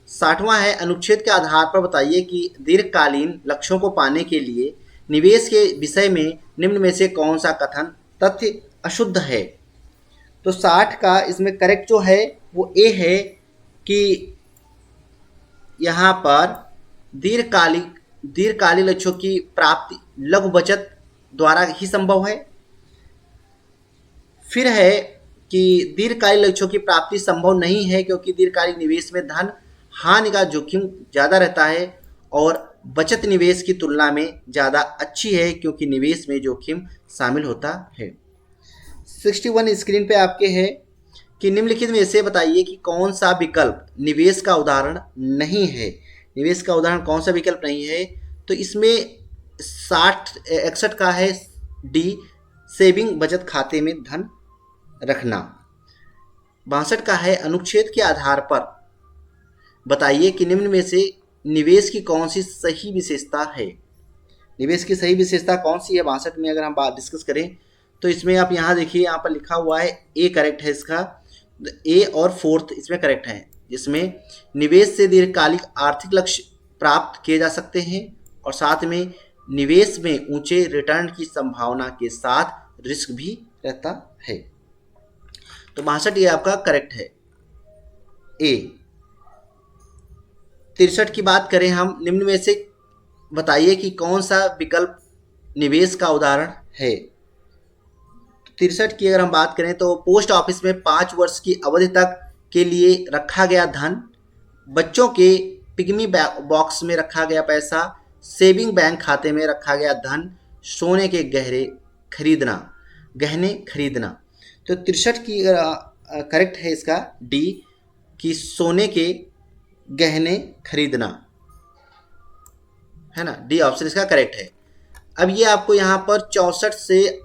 A: 60वां है, अनुच्छेद के आधार पर बताइए कि दीर्घकालीन लक्ष्यों को पाने के लिए निवेश के विषय में निम्न में से कौन सा कथन तथ्य अशुद्ध है? तो 60 का इसमें करेक्ट जो है वो ए है कि यहाँ पर दीर्घकालीन लक्ष्यों की प्राप्ति लघु बचत द्वारा ही संभव है। फिर है कि दीर्घकालीन लक्ष्यों की प्राप्ति संभव नहीं है क्योंकि दीर्घकालिक निवेश में धन हानि का जोखिम ज़्यादा रहता है और बचत निवेश की तुलना में ज़्यादा अच्छी है क्योंकि निवेश में जोखिम शामिल होता है। 61 स्क्रीन पे आपके है कि निम्नलिखित में से बताइए कि कौन सा विकल्प निवेश का उदाहरण नहीं है। निवेश का उदाहरण कौन सा विकल्प नहीं है? तो इसमें 61 का है डी, सेविंग बचत खाते में धन रखना। 62 का है, अनुच्छेद के आधार पर बताइए कि निम्न में से निवेश की कौन सी सही विशेषता है। निवेश की सही विशेषता कौन सी है 62 में अगर हम बात डिस्कस करें तो इसमें आप यहाँ देखिए, यहाँ पर लिखा हुआ है ए करेक्ट है इसका, ए और फोर्थ इसमें करेक्ट है, जिसमें निवेश से दीर्घकालिक आर्थिक लक्ष्य प्राप्त किए जा सकते हैं और साथ में निवेश में ऊंचे रिटर्न की संभावना के साथ रिस्क भी रहता है। तो 62 ये आपका करेक्ट है ए। 63 की बात करें हम, निम्न में से बताइए कि कौन सा विकल्प निवेश का उदाहरण है। 63 की अगर हम बात करें तो पोस्ट ऑफिस में 5 वर्ष की अवधि तक के लिए रखा गया धन, बच्चों के पिग्मी बॉक्स में रखा गया पैसा, सेविंग बैंक खाते में रखा गया धन, सोने के गहने खरीदना। तो 63 की करेक्ट है इसका डी कि सोने के गहने खरीदना, है ना, डी ऑप्शन इसका करेक्ट है। अब ये आपको यहाँ पर 64 से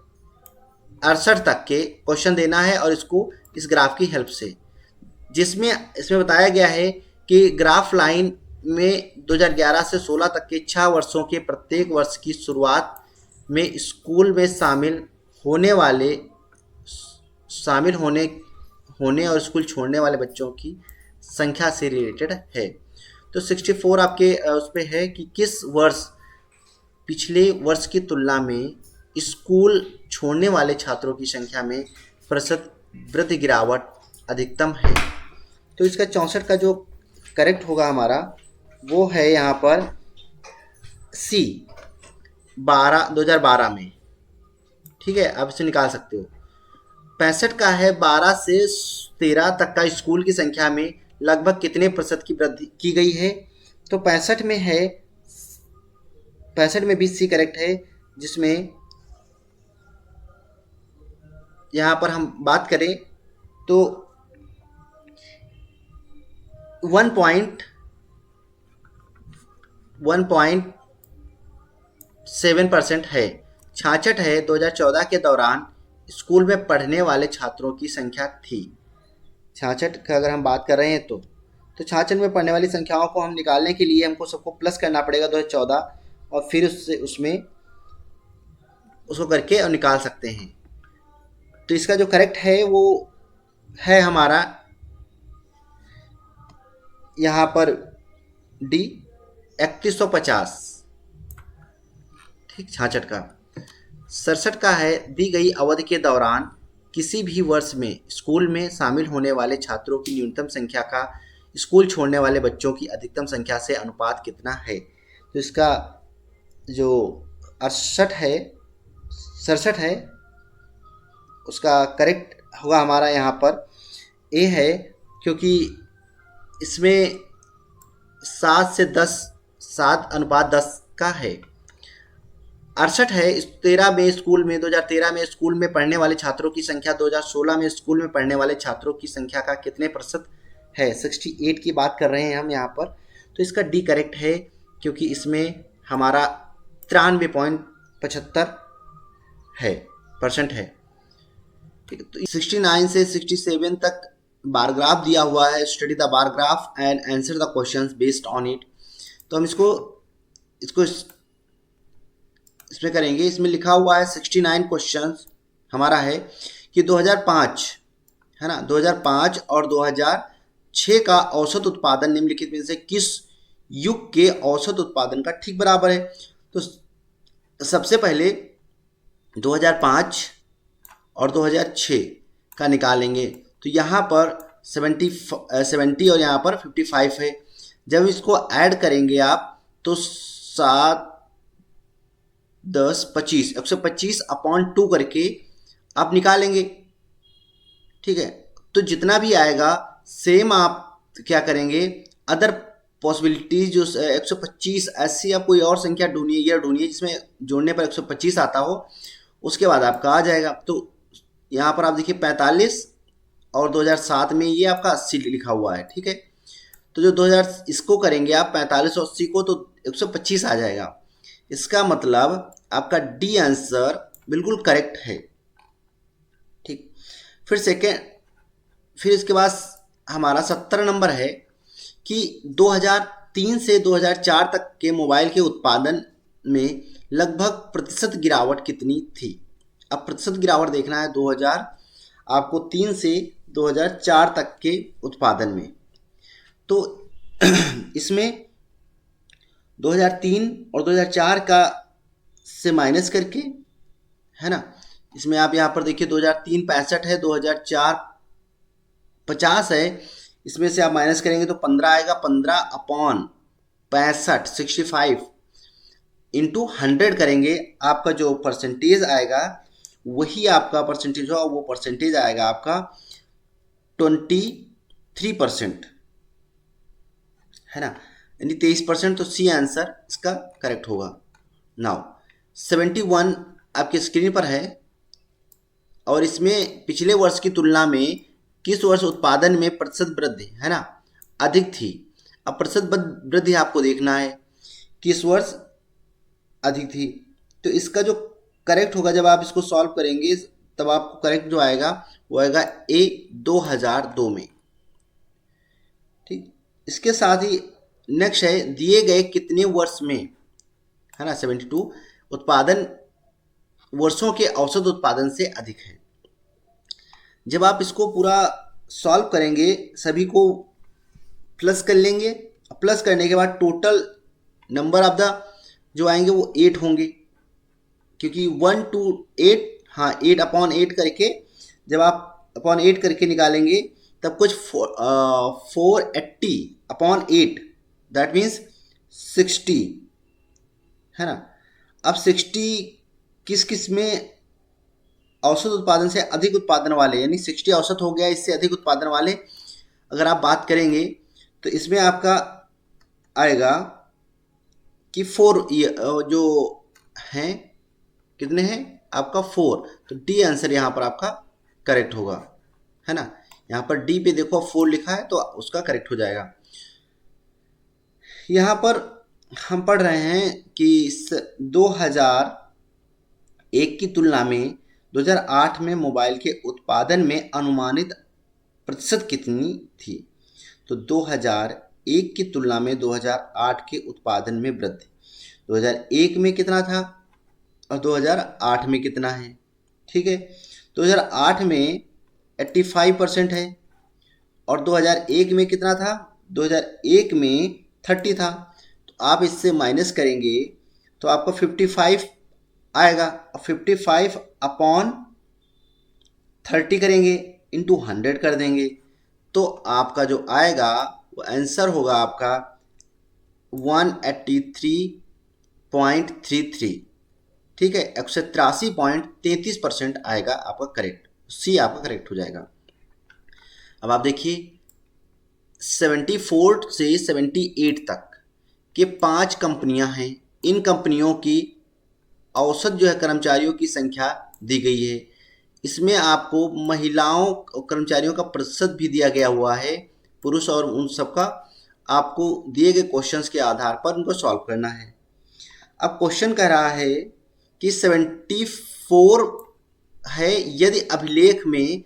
A: 68 तक के क्वेश्चन देना है और इसको इस ग्राफ की हेल्प से, जिसमें इसमें बताया गया है कि ग्राफ लाइन में 2011 से 16 तक के 6 वर्षों के प्रत्येक वर्ष की शुरुआत में स्कूल में शामिल होने और स्कूल छोड़ने वाले बच्चों की संख्या से रिलेटेड है। तो 64 आपके उस पे है कि किस वर्ष पिछले वर्ष की तुलना में स्कूल छोड़ने वाले छात्रों की संख्या में प्रतिशत वृद्धि गिरावट अधिकतम है। तो इसका 64 का जो करेक्ट होगा हमारा वो है यहाँ पर सी 2012 में। ठीक है, आप इसे निकाल सकते हो। 65 का है 12 से 13 तक का स्कूल की संख्या में लगभग कितने प्रतिशत की वृद्धि की गई है। तो 65 में है, 65 में भी सी करेक्ट है, जिसमें यहाँ पर हम बात करें तो 1.7% है। 66 है 2014 के दौरान स्कूल में पढ़ने वाले छात्रों की संख्या थी। 66 का अगर हम बात कर रहे हैं तो 66 में पढ़ने वाली संख्याओं को हम निकालने के लिए हमको सबको प्लस करना पड़ेगा 2014, और फिर उसमें उसको करके और निकाल सकते हैं। तो इसका जो करेक्ट है वो है हमारा यहाँ पर डी 3150। ठीक, 66 का। 67 का है दी गई अवधि के दौरान किसी भी वर्ष में स्कूल में शामिल होने वाले छात्रों की न्यूनतम संख्या का स्कूल छोड़ने वाले बच्चों की अधिकतम संख्या से अनुपात कितना है। तो इसका जो 67 है उसका करेक्ट होगा हमारा यहाँ पर ए है, क्योंकि इसमें 7:10 का है। 68 है 2013 में स्कूल में पढ़ने वाले छात्रों की संख्या 2016 में स्कूल में पढ़ने वाले छात्रों की संख्या का कितने प्रतिशत है। 68 की बात कर रहे हैं हम यहाँ पर। तो इसका डी करेक्ट है, क्योंकि इसमें हमारा 93.75 है परसेंट है। ठीक है, तो 69 से 67 तक बार ग्राफ दिया हुआ है। Study the bar graph and answer the questions based on it. तो हम इसको इसमें करेंगे। इसमें लिखा हुआ है 69 क्वेश्चंस हमारा है कि 2005 है ना, 2005 और 2006 का औसत उत्पादन निम्नलिखित में से किस युग के औसत उत्पादन का ठीक बराबर है। तो सबसे पहले 2005 और 2006 का निकालेंगे। तो यहाँ पर 70 और यहाँ पर 55 है। जब इसको ऐड करेंगे आप तो 7, 10, 25 125/2 करके आप निकालेंगे। ठीक है, तो जितना भी आएगा सेम आप क्या करेंगे, अदर पॉसिबिलिटीज जो 125 ऐसी आप कोई और संख्या ढूंढिए जिसमें जोड़ने पर 125 आता हो, उसके बाद आपका आ जाएगा। तो यहाँ पर आप देखिए 45 और 2007 में ये आपका 80 लिखा हुआ है। ठीक है, तो जो 2000 इसको करेंगे आप 45 और 80 को तो 125 आ जाएगा। इसका मतलब आपका डी आंसर बिल्कुल करेक्ट है। ठीक, फिर इसके बाद हमारा 70 नंबर है कि 2003 से 2004 तक के मोबाइल के उत्पादन में लगभग प्रतिशत गिरावट कितनी थी। अब प्रतिशत गिरावट देखना है आपको 3 से 2004 तक के उत्पादन में। तो इसमें 2003 और 2004 का से माइनस करके है ना, इसमें आप यहाँ पर देखिए 2003 65 है, 2004 50 है, इसमें से आप माइनस करेंगे तो 15 आएगा। 15/65 65 इंटू 100 करेंगे, आपका जो परसेंटेज आएगा वही आपका परसेंटेज होगा। वो परसेंटेज आएगा आपका 23% है ना, यानी 23%। तो सी आंसर इसका करेक्ट होगा। नाउ 71 आपके स्क्रीन पर है और इसमें पिछले वर्ष की तुलना में किस वर्ष उत्पादन में प्रतिशत वृद्धि है ना अधिक थी। अब प्रतिशत वृद्धि आपको देखना है किस वर्ष अधिक थी। तो इसका जो करेक्ट होगा, जब आप इसको सॉल्व करेंगे तब आपको करेक्ट जो आएगा वो आएगा ए 2002 में। ठीक, इसके साथ ही नेक्स्ट है दिए गए कितने वर्ष में है ना 72 उत्पादन वर्षों के औसत उत्पादन से अधिक है। जब आप इसको पूरा सॉल्व करेंगे सभी को प्लस कर लेंगे प्लस करने के बाद टोटल नंबर ऑफ द जो आएंगे वो 8 होंगे, क्योंकि 1 to 8, हाँ 8/8 करके जब आप अपॉन 8 करके निकालेंगे तब कुछ 480/8, दैट मीन्स 60, है ना। अब 60 किस किस में औसत उत्पादन से अधिक उत्पादन वाले, यानी 60 औसत हो गया, इससे अधिक उत्पादन वाले अगर आप बात करेंगे तो इसमें आपका आएगा कि 4 जो हैं कितने हैं आपका 4, तो डी आंसर यहाँ पर आपका करेक्ट होगा, है ना। यहाँ पर डी पे देखो 4 लिखा है तो उसका करेक्ट हो जाएगा। यहाँ पर हम पढ़ रहे हैं कि 2001 की तुलना में 2008 में मोबाइल के उत्पादन में अनुमानित प्रतिशत कितनी थी। तो 2001 की तुलना में 2008 के उत्पादन में वृद्धि, 2001 में कितना था और 2008 में कितना है, ठीक है। 2008 में 85% है और 2001 में कितना था, 2001 में 30 था। तो आप इससे माइनस करेंगे तो आपको 55 आएगा, और 55/30 करेंगे, इंटू 100 कर देंगे, तो आपका जो आएगा वो आंसर होगा आपका 183.33, ठीक है। 183.33% आएगा आपका करेक्ट, सी आपका करेक्ट हो जाएगा। अब आप देखिए 74 से 78 तक के 5 कंपनियां हैं। इन कंपनियों की औसत जो है कर्मचारियों की संख्या दी गई है। इसमें आपको महिलाओं कर्मचारियों का प्रतिशत भी दिया गया हुआ है, पुरुष और उन सबका। आपको दिए गए क्वेश्चंस के आधार पर उनको सॉल्व करना है। अब क्वेश्चन कह रहा है कि 74 है, यदि अभिलेख में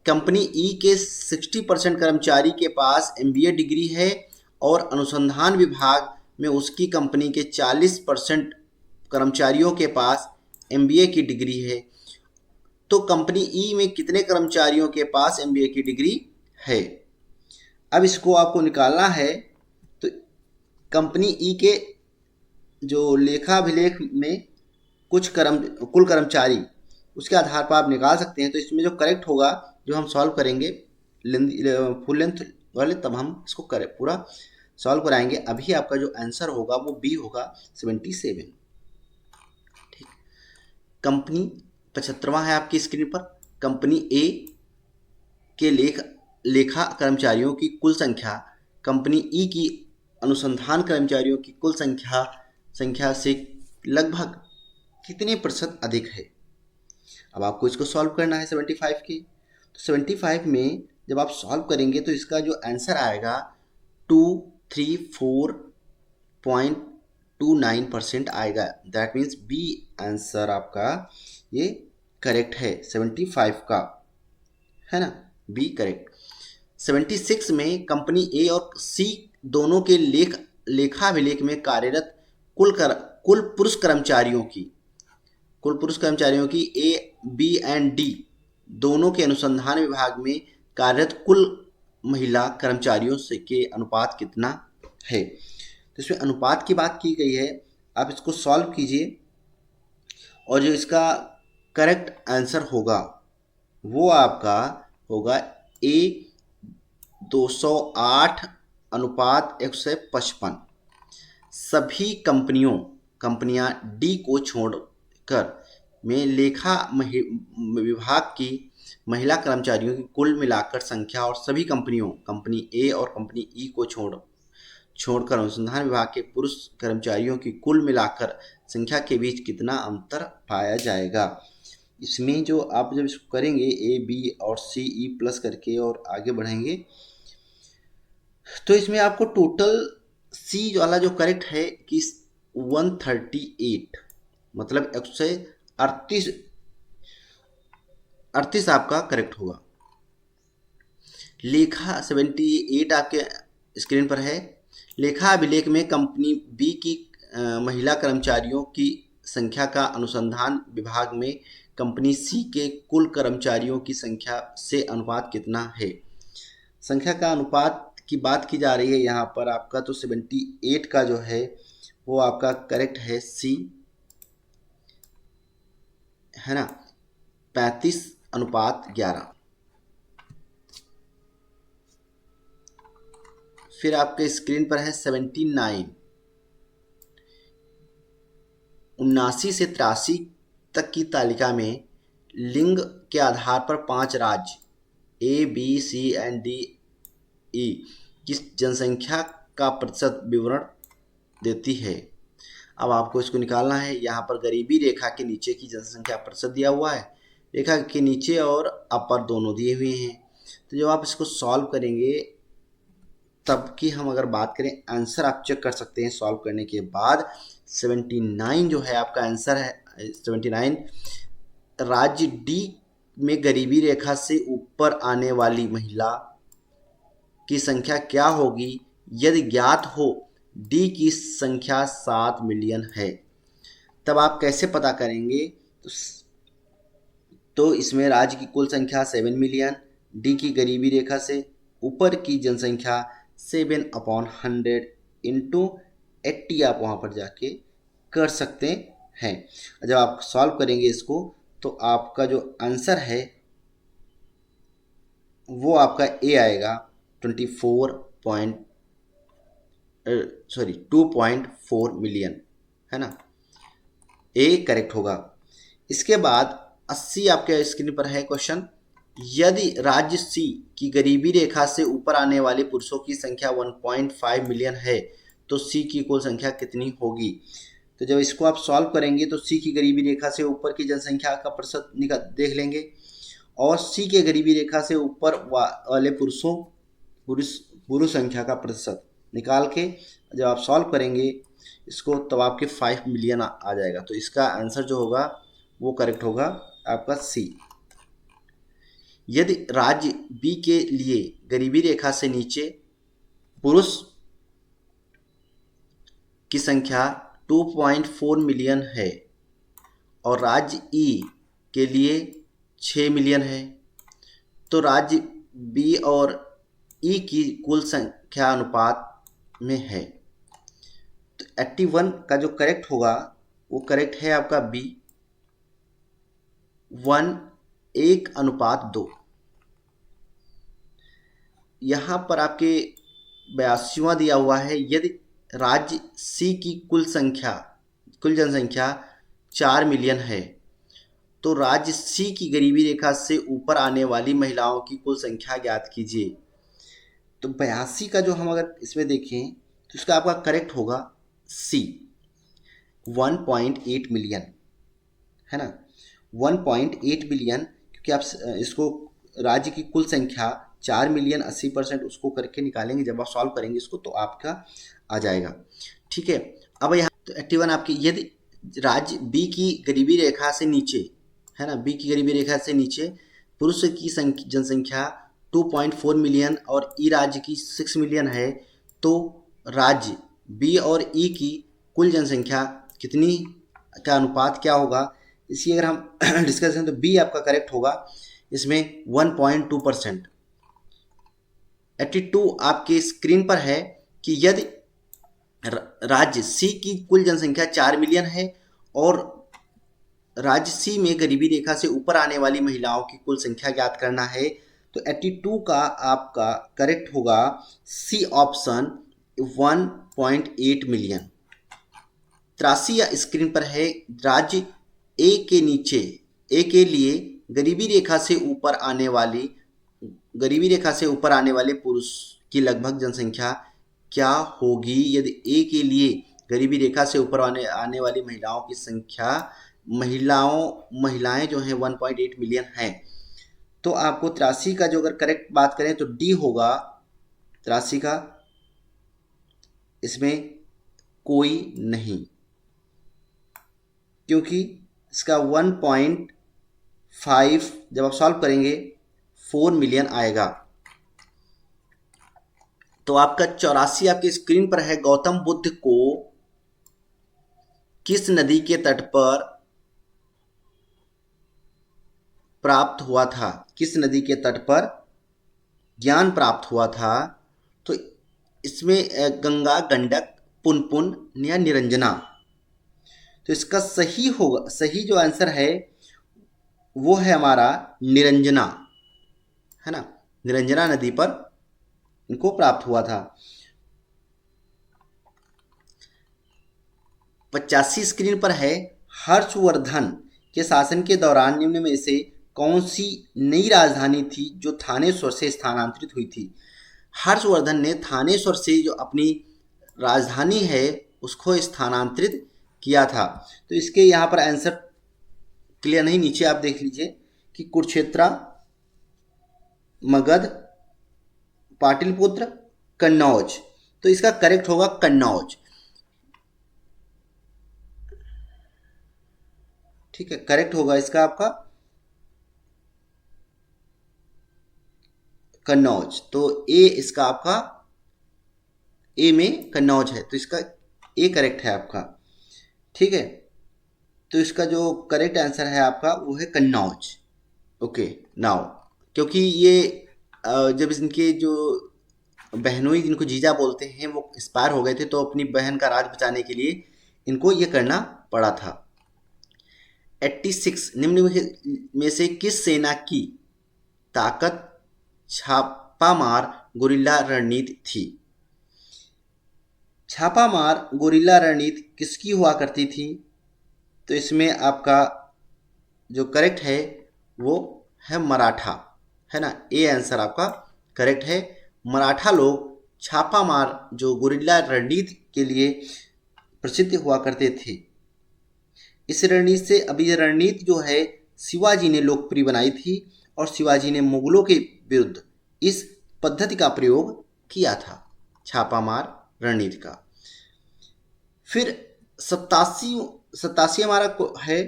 A: कंपनी ई के 60% कर्मचारी के पास एमबीए डिग्री है और अनुसंधान विभाग में उसकी कंपनी के 40% कर्मचारियों के पास एमबीए की डिग्री है, तो कंपनी ई में कितने कर्मचारियों के पास एमबीए की डिग्री है। अब इसको आपको निकालना है, तो कंपनी ई के जो लेखाभिलेख में कुल कर्मचारी, उसके आधार पर आप निकाल सकते हैं। तो इसमें जो करेक्ट होगा, जो हम सॉल्व करेंगे फुल लेंथ वाले, तब हम इसको पूरा सॉल्व कराएंगे। अभी आपका जो आंसर होगा वो बी होगा 77, ठीक। कंपनी 75वां है आपकी स्क्रीन पर। कंपनी ए के लेखा कर्मचारियों की कुल संख्या कंपनी ई की अनुसंधान कर्मचारियों की कुल संख्या से लगभग कितने प्रतिशत अधिक है। अब आपको इसको सॉल्व करना है 75 की। तो 75 में जब आप सॉल्व करेंगे तो इसका जो आंसर आएगा 234.29% आएगा। दैट मीन्स बी आंसर आपका ये करेक्ट है 75 का, है ना, बी करेक्ट। 76 में कंपनी ए और सी दोनों के लेखाभिलेख में कार्यरत कुल पुरुष कर्मचारियों की ए बी एंड डी दोनों के अनुसंधान विभाग में कार्यरत कुल महिला कर्मचारियों से के अनुपात कितना है। तो इसमें अनुपात की बात की गई है। आप इसको सॉल्व कीजिए और जो इसका करेक्ट आंसर होगा वो आपका होगा ए 208/155। सभी कंपनियां डी को छोड़कर में लेखा विभाग की महिला कर्मचारियों की कुल मिलाकर संख्या और सभी कंपनी ए और कंपनी ई को छोड़कर अनुसंधान विभाग के पुरुष कर्मचारियों की कुल मिलाकर संख्या के बीच कितना अंतर पाया जाएगा। इसमें जो आप जब इसको करेंगे ए बी और सी ई प्लस करके और आगे बढ़ेंगे तो इसमें आपको टोटल सी वाला जो करेक्ट है कि 138, मतलब 138 आपका करेक्ट होगा। लेखा 78 आपके स्क्रीन पर है। लेखा अभिलेख में कंपनी बी की महिला कर्मचारियों की संख्या का अनुसंधान विभाग में कंपनी सी के कुल कर्मचारियों की संख्या से अनुपात कितना है। संख्या का अनुपात की बात की जा रही है यहाँ पर आपका, तो 78 का जो है वो आपका करेक्ट है सी, है ना, 35:11। फिर आपके स्क्रीन पर है 79, 79 से 83 तक की तालिका में लिंग के आधार पर 5 राज्य A B C and D E की जनसंख्या का प्रतिशत विवरण देती है। अब आपको इसको निकालना है। यहाँ पर गरीबी रेखा के नीचे की जनसंख्या प्रतिशत दिया हुआ है, रेखा के नीचे और अपर दोनों दिए हुए हैं। तो जब आप इसको सॉल्व करेंगे तब की हम अगर बात करें, आंसर आप चेक कर सकते हैं सॉल्व करने के बाद। 79 जो है आपका आंसर है 79। राज्य डी में गरीबी रेखा से ऊपर आने वाली महिला की संख्या क्या होगी यदि ज्ञात हो डी की संख्या 7 मिलियन है। तब आप कैसे पता करेंगे? तो इसमें राज्य की कुल संख्या 7 मिलियन, डी की गरीबी रेखा से ऊपर की जनसंख्या 7/100 इंटू 80 आप वहाँ पर जाके कर सकते हैं। जब आप सॉल्व करेंगे इसको तो आपका जो आंसर है वो आपका ए आएगा 2.4 मिलियन, है ना, ए करेक्ट होगा। इसके बाद 80 आपके स्क्रीन पर है क्वेश्चन। यदि राज्य सी की गरीबी रेखा से ऊपर आने वाले पुरुषों की संख्या 1.5 मिलियन है तो सी की कुल संख्या कितनी होगी? तो जब इसको आप सॉल्व करेंगे तो सी की गरीबी रेखा से ऊपर की जनसंख्या का प्रतिशत देख लेंगे और सी के गरीबी रेखा से ऊपर वाले पुरुष संख्या का प्रतिशत निकाल के जब आप सॉल्व करेंगे इसको तब आपके 5 मिलियन आ जाएगा। तो इसका आंसर जो होगा वो करेक्ट होगा आपका सी। यदि राज्य बी के लिए गरीबी रेखा से नीचे पुरुष की संख्या 2.4 मिलियन है और राज्य ई के लिए 6 मिलियन है तो राज्य बी और ई की कुल संख्या अनुपात में है। तो 81 का जो करेक्ट होगा वो करेक्ट है आपका बी, 1:2। यहाँ पर आपके 82वां दिया हुआ है। यदि राज्य सी की कुल जनसंख्या 4 मिलियन है तो राज्य सी की गरीबी रेखा से ऊपर आने वाली महिलाओं की कुल संख्या ज्ञात कीजिए। तो 82 का जो हम अगर इसमें देखें तो इसका आपका करेक्ट होगा सी, 1.8 मिलियन, है ना, 1.8 मिलियन, क्योंकि आप इसको राज्य की कुल संख्या 4 मिलियन 80% उसको करके निकालेंगे। जब आप सॉल्व करेंगे इसको तो आपका आ जाएगा। ठीक है, अब यहाँ तो 81 आपकी, यदि राज्य बी की गरीबी रेखा से नीचे, है ना, बी की गरीबी रेखा से नीचे पुरुष की जनसंख्या 2.4 मिलियन और ई राज्य की 6 मिलियन है तो राज्य बी और ई की कुल जनसंख्या कितनी का अनुपात क्या होगा? इसी अगर हम डिस्कस करें तो बी आपका करेक्ट होगा इसमें 1.2%। 82 आपके स्क्रीन पर है कि यदि राज्य सी की कुल जनसंख्या 4 मिलियन है और राज्य सी में गरीबी रेखा से ऊपर आने वाली महिलाओं की कुल संख्या ज्ञात करना है तो 82 का आपका करेक्ट होगा सी ऑप्शन, 1.8 मिलियन। 83 स्क्रीन पर है, राज्य ए के नीचे, ए के लिए गरीबी रेखा से ऊपर आने वाले पुरुष की लगभग जनसंख्या क्या होगी यदि ए के लिए गरीबी रेखा से ऊपर आने वाली महिलाओं की संख्या, महिलाएं जो हैं 1.8 मिलियन हैं। तो आपको 83 का जो अगर करेक्ट बात करें तो डी होगा 83 का, इसमें कोई नहीं, क्योंकि इसका 1.5 जब आप सॉल्व करेंगे 4 मिलियन आएगा। तो आपका 84 आपकी स्क्रीन पर है। गौतम बुद्ध को किस नदी के तट पर प्राप्त हुआ था? किस नदी के तट पर ज्ञान प्राप्त हुआ था? तो इसमें गंगा, गंडक, पुनपुन या निरंजना। तो इसका सही जो आंसर है वो है हमारा निरंजना, है ना। निरंजना नदी पर इनको प्राप्त हुआ था। 85 स्क्रीन पर है, हर्षवर्धन के शासन के दौरान निम्न में से कौन सी नई राजधानी थी जो थानेश्वर से स्थानांतरित हुई थी। हर्षवर्धन ने थानेश्वर से जो अपनी राजधानी है उसको स्थानांतरित किया था। तो इसके यहाँ पर आंसर क्लियर नहीं, नीचे आप देख लीजिए कि कुरुक्षेत्र, मगध, पाटलिपुत्र, कन्नौज। तो इसका करेक्ट होगा कन्नौज। ठीक है, करेक्ट होगा इसका आपका कन्नौज। तो ए इसका आपका ए में कन्नौज है, तो इसका ए करेक्ट है आपका। ठीक है, तो इसका जो करेक्ट आंसर है आपका वो है कन्नौज। ओके नाउ, क्योंकि ये जब इनके जो बहनोई जिनको जीजा बोलते हैं वो एक्सपायर हो गए थे, तो अपनी बहन का राज बचाने के लिए इनको ये करना पड़ा था। 86 निम्न में से किस सेना की ताकत छापामार गोरिल्ला रणनीति थी। छापामार गोरिल्ला रणनीति किसकी हुआ करती थी। तो इसमें आपका जो करेक्ट है वो है मराठा, है ना। ए आंसर आपका करेक्ट है। मराठा लोग छापामार जो गोरिल्ला रणनीति के लिए प्रसिद्ध हुआ करते थे। इस रणनीति से अभी ये रणनीति जो है शिवाजी ने लोकप्रिय बनाई थी और शिवाजी ने मुगलों के विरुद्ध इस पद्धति का प्रयोग किया था, छापामार रणनीति का। फिर 87 हमारा है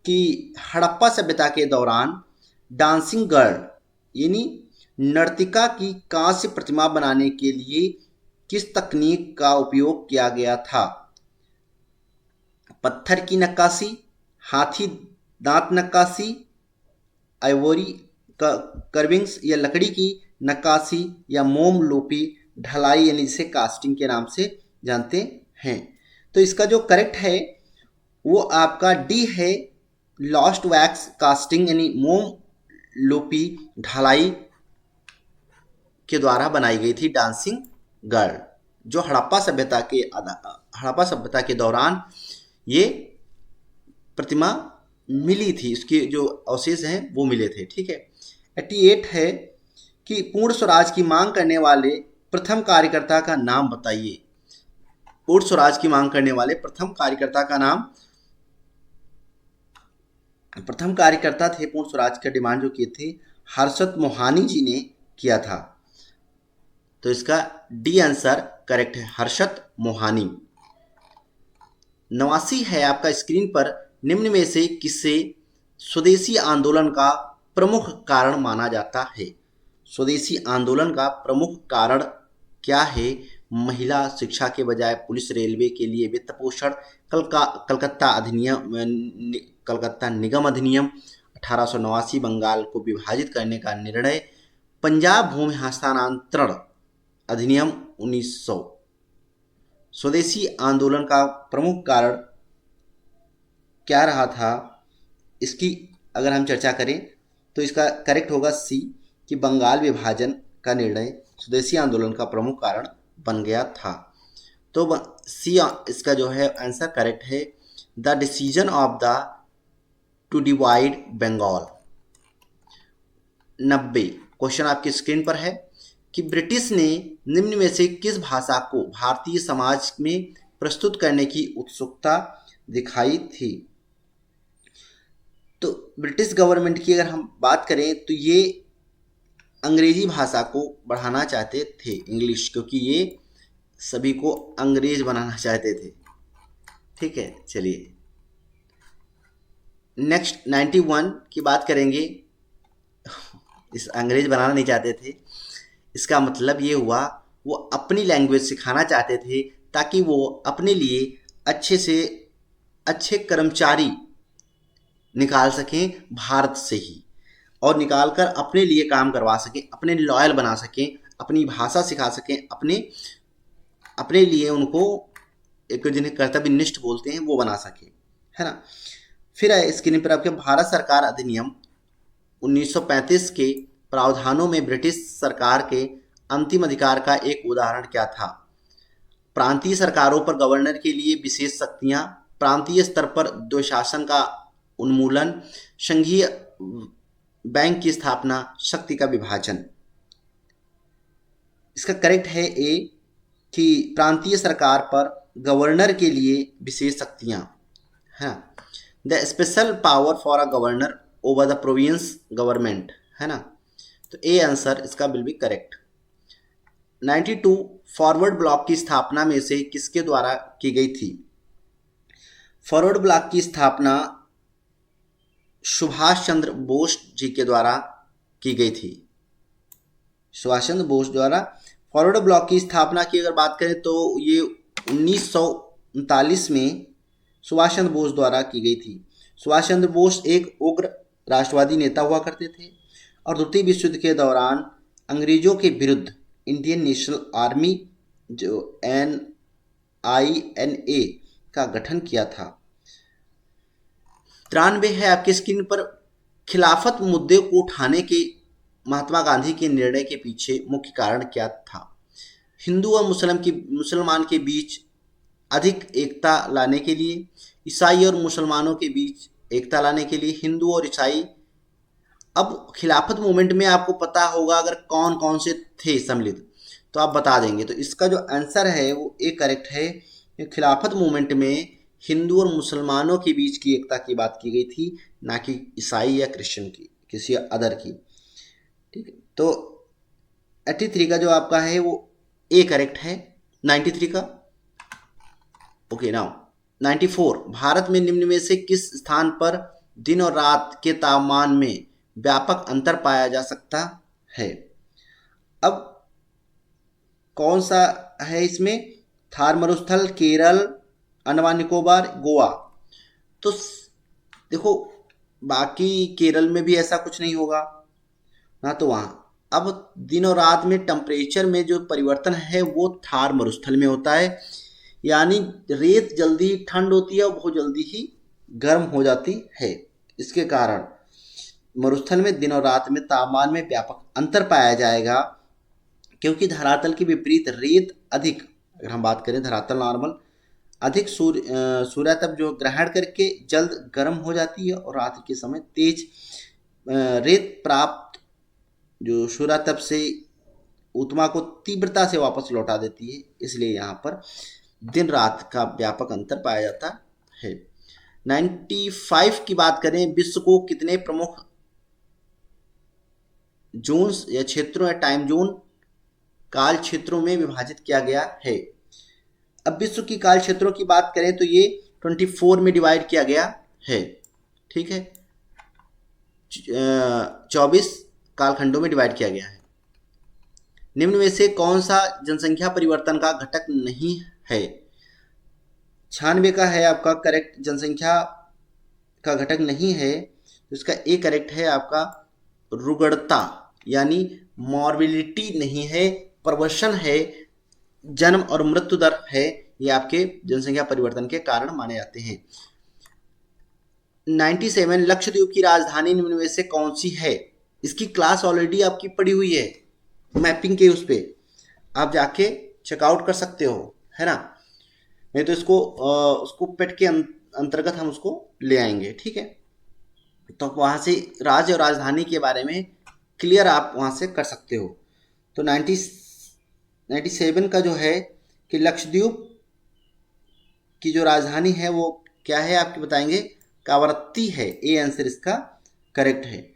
A: कि हड़प्पा सभ्यता के दौरान डांसिंग गर्ल यानी नर्तिका की कांस्य प्रतिमा बनाने के लिए किस तकनीक का उपयोग किया गया था। पत्थर की नक्काशी, हाथी दांत नक्काशी, आइवोरी कर्विंग्स या लकड़ी की नक्काशी, या मोम लोपी ढलाई यानी जिसे कास्टिंग के नाम से जानते हैं। तो इसका जो करेक्ट है वो आपका डी है, लॉस्ट वैक्स कास्टिंग यानी मोम लोपी ढलाई के द्वारा बनाई गई थी डांसिंग गर्ल, जो हड़प्पा सभ्यता के दौरान ये प्रतिमा मिली थी, इसके जो अवशेष हैं वो मिले थे। ठीक है, 88 है कि पूर्ण स्वराज की मांग करने वाले प्रथम कार्यकर्ता का नाम बताइए। पूर्ण स्वराज की मांग करने वाले प्रथम कार्यकर्ता थे पूर्ण स्वराज का डिमांड जो किए थे, हर्षद मोहानी जी ने किया था। तो इसका डी आंसर करेक्ट है, हर्षद मोहानी। 89 है आपका स्क्रीन पर, निम्न में से किसे स्वदेशी आंदोलन का प्रमुख कारण माना जाता है। स्वदेशी आंदोलन का प्रमुख कारण क्या है। महिला शिक्षा के बजाय पुलिस, रेलवे के लिए वित्त पोषण, कलकत्ता निगम अधिनियम, 1889 बंगाल को विभाजित करने का निर्णय, पंजाब भूमि हस्तांतरण अधिनियम 1900। स्वदेशी आंदोलन का प्रमुख कारण क्या रहा था, इसकी अगर हम चर्चा करें तो इसका करेक्ट होगा सी, कि बंगाल विभाजन का निर्णय स्वदेशी आंदोलन का प्रमुख कारण बन गया था। तो सी इसका जो है आंसर करेक्ट है, the decision of the to divide Bengal. 90 question आपकी स्क्रीन पर है कि ब्रिटिश ने निम्न में से किस भाषा को भारतीय समाज में प्रस्तुत करने की उत्सुकता दिखाई थी। तो ब्रिटिश गवर्नमेंट की अगर हम बात करें तो ये अंग्रेजी भाषा को बढ़ाना चाहते थे, इंग्लिश, क्योंकि ये सभी को अंग्रेज बनाना चाहते थे। ठीक है, चलिए नेक्स्ट 91 की बात करेंगे। इस अंग्रेज बनाना नहीं चाहते थे, इसका मतलब ये हुआ वो अपनी लैंग्वेज सिखाना चाहते थे ताकि वो अपने लिए अच्छे से अच्छे कर्मचारी निकाल सकें भारत से ही, और निकाल कर अपने लिए काम करवा सकें, अपने लॉयल बना सकें अपनी भाषा सिखा सकें, अपने अपने लिए उनको एक जिन्हें कर्तव्यनिष्ठ बोलते हैं वो बना सके, है ना। फिर है स्क्रीन पर आपके भारत सरकार अधिनियम 1935 के प्रावधानों में ब्रिटिश सरकार के अंतिम अधिकार का एक उदाहरण क्या था? प्रांतीय सरकारों पर गवर्नर के लिए विशेष शक्तियां, प्रांतीय स्तर पर द्वैशासन का उन्मूलन, संघीय बैंक की स्थापना, शक्ति का विभाजन। इसका करेक्ट है ए कि प्रांतीय सरकार पर गवर्नर के लिए विशेष शक्तियां, है the special power for a governor over the province government, है ना। तो ए आंसर इसका will be correct. 92 forward block की स्थापना में से किसके द्वारा की गई थी? फॉरवर्ड ब्लॉक की स्थापना सुभाष चंद्र बोस जी के द्वारा की गई थी। सुभाष चंद्र बोस द्वारा फॉरवर्ड ब्लॉक की स्थापना की अगर बात करें तो ये 1939 में सुभाष चंद्र बोस द्वारा की गई थी। सुभाष चंद्र बोस एक उग्र राष्ट्रवादी नेता हुआ करते थे और द्वितीय विश्व युद्ध के दौरान अंग्रेजों के विरुद्ध इंडियन नेशनल आर्मी जो NINA का गठन किया था। 93 है आपके स्क्रीन पर, खिलाफत मुद्दे को उठाने के महात्मा गांधी के निर्णय के पीछे मुख्य कारण क्या था? हिंदू और मुसलमान के बीच अधिक एकता लाने के लिए, ईसाई और मुसलमानों के बीच एकता लाने के लिए, हिंदू और ईसाई। अब खिलाफत मूवमेंट में आपको पता होगा अगर कौन कौन से थे सम्मिलित तो आप बता देंगे। तो इसका जो आंसर है वो ए करेक्ट है। खिलाफत मूवमेंट में हिंदू और मुसलमानों के बीच की एकता की बात की गई थी, ना कि ईसाई या क्रिश्चियन की, किसी अदर की। ठीक है, तो 83 का जो आपका है वो ए करेक्ट है। 93 का ओके। नाउ 94 भारत में निम्न में से किस स्थान पर दिन और रात के तापमान में व्यापक अंतर पाया जा सकता है? अब कौन सा है इसमें? थार मरुस्थल, केरल, अंडमान निकोबार, गोवा। तो देखो बाकी केरल में भी ऐसा कुछ नहीं होगा ना, तो वहाँ अब दिन और रात में टेम्परेचर में जो परिवर्तन है वो थार मरुस्थल में होता है, यानी रेत जल्दी ही ठंड होती है और बहुत जल्दी ही गर्म हो जाती है। इसके कारण मरुस्थल में दिन और रात में तापमान में व्यापक अंतर पाया जाएगा, क्योंकि धरातल के विपरीत रेत अधिक, अगर हम बात करें धरातल नॉर्मल, अधिक सूर्य तप जो ग्रहण करके जल्द गर्म हो जाती है और रात के समय तेज रेत प्राप्त जो सूर्य तप से ऊष्मा को तीव्रता से वापस लौटा देती है, इसलिए यहाँ पर दिन रात का व्यापक अंतर पाया जाता है। 95 की बात करें, विश्व को कितने प्रमुख जोन्स या क्षेत्रों या टाइम जोन काल क्षेत्रों में विभाजित किया गया है? अब विश्व की काल क्षेत्रों की बात करें तो ये 24 में डिवाइड किया गया है। ठीक है, 24 कालखंडों में डिवाइड किया गया है। निम्न में से कौन सा जनसंख्या परिवर्तन का घटक नहीं है? 96 का है आपका करेक्ट, जनसंख्या का घटक नहीं है। तो इसका ए करेक्ट है आपका, रुग्णता यानी मॉर्बिलिटी नहीं है, प्रवसन है, जन्म और मृत्यु दर है, ये आपके जनसंख्या परिवर्तन के कारण माने जाते हैं। 97 लक्षद्वीप की राजधानी निम्न में से कौन सी है? इसकी क्लास ऑलरेडी आपकी पड़ी हुई है मैपिंग के, उस पे आप जाके चेकआउट कर सकते हो, है ना। नहीं तो इसको उसको पेट के अंतर्गत हम उसको ले आएंगे। ठीक है, तो वहाँ से राज्य और राजधानी के बारे में क्लियर आप वहाँ से कर सकते हो। तो 97 का जो है कि लक्षद्वीप की जो राजधानी है वो क्या है आपके बताएंगे? कावरत्ती है। ए आंसर इसका करेक्ट है।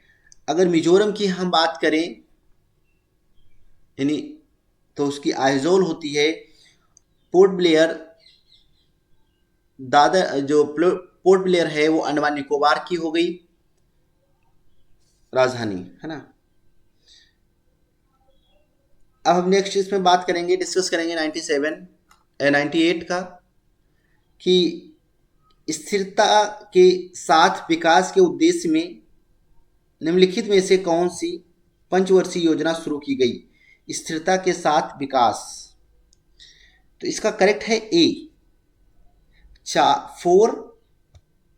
A: अगर मिजोरम की हम बात करें यानी तो उसकी आइजोल होती है। पोर्ट ब्लेयर जो पोर्ट ब्लेयर है वो अंडमान निकोबार की हो गई राजधानी, है ना। अब हम नेक्स्ट इसमें बात करेंगे, डिस्कस करेंगे 98 का कि स्थिरता के साथ विकास के उद्देश्य में निम्नलिखित में से कौन सी पंचवर्षीय योजना शुरू की गई? स्थिरता के साथ विकास। तो इसका करेक्ट है ए। 4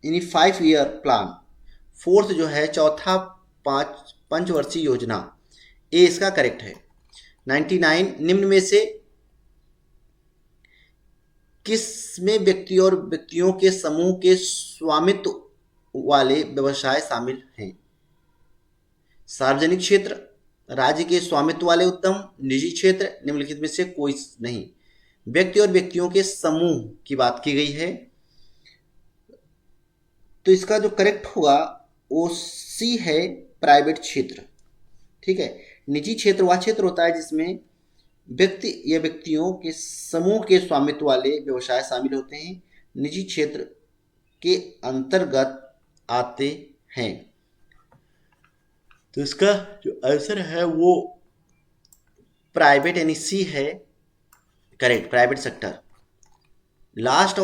A: यानी 5 ईयर प्लान। फोर्थ जो है चौथा पंचवर्षीय योजना, ए इसका करेक्ट है। 99 निम्न में से किस में व्यक्ति और व्यक्तियों के समूह के स्वामित्व वाले व्यवसाय शामिल हैं? सार्वजनिक क्षेत्र, राज्य के स्वामित्व वाले उद्यम, निजी क्षेत्र, निम्नलिखित में से कोई नहीं। व्यक्ति और व्यक्तियों के समूह की बात की गई है, तो इसका जो करेक्ट होगा वो सी है, प्राइवेट क्षेत्र। ठीक है, निजी क्षेत्र वह क्षेत्र होता है जिसमें व्यक्ति या व्यक्तियों के समूह के स्वामित्व वाले व्यवसाय शामिल होते हैं, निजी क्षेत्र के अंतर्गत आते हैं। तो इसका जो आंसर है वो प्राइवेट यानी सी है, correct, private sector. Last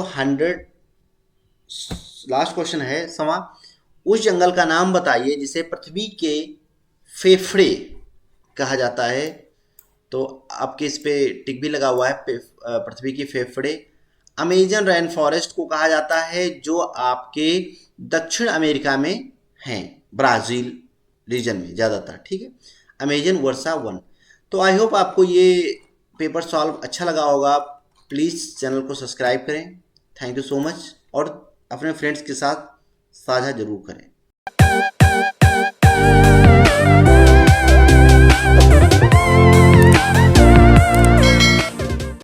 A: question है समा, उस जंगल का नाम बताइए जिसे पृथ्वी के फेफड़े कहा जाता है। तो आपके इस पे टिक भी लगा हुआ है, पृथ्वी के फेफड़े। अमेजन रेन फॉरेस्ट को कहा जाता है जो आपके दक्षिण अमेरिका में हैं, ब्राजील रीजन में ज़्यादातर। ठीक है, अमेजन वर्षा वन। तो आई होप आपको ये पेपर सॉल्व अच्छा लगा होगा। प्लीज़ चैनल को सब्सक्राइब करें। थैंक यू सो मच, और अपने फ्रेंड्स के साथ साझा जरूर करें।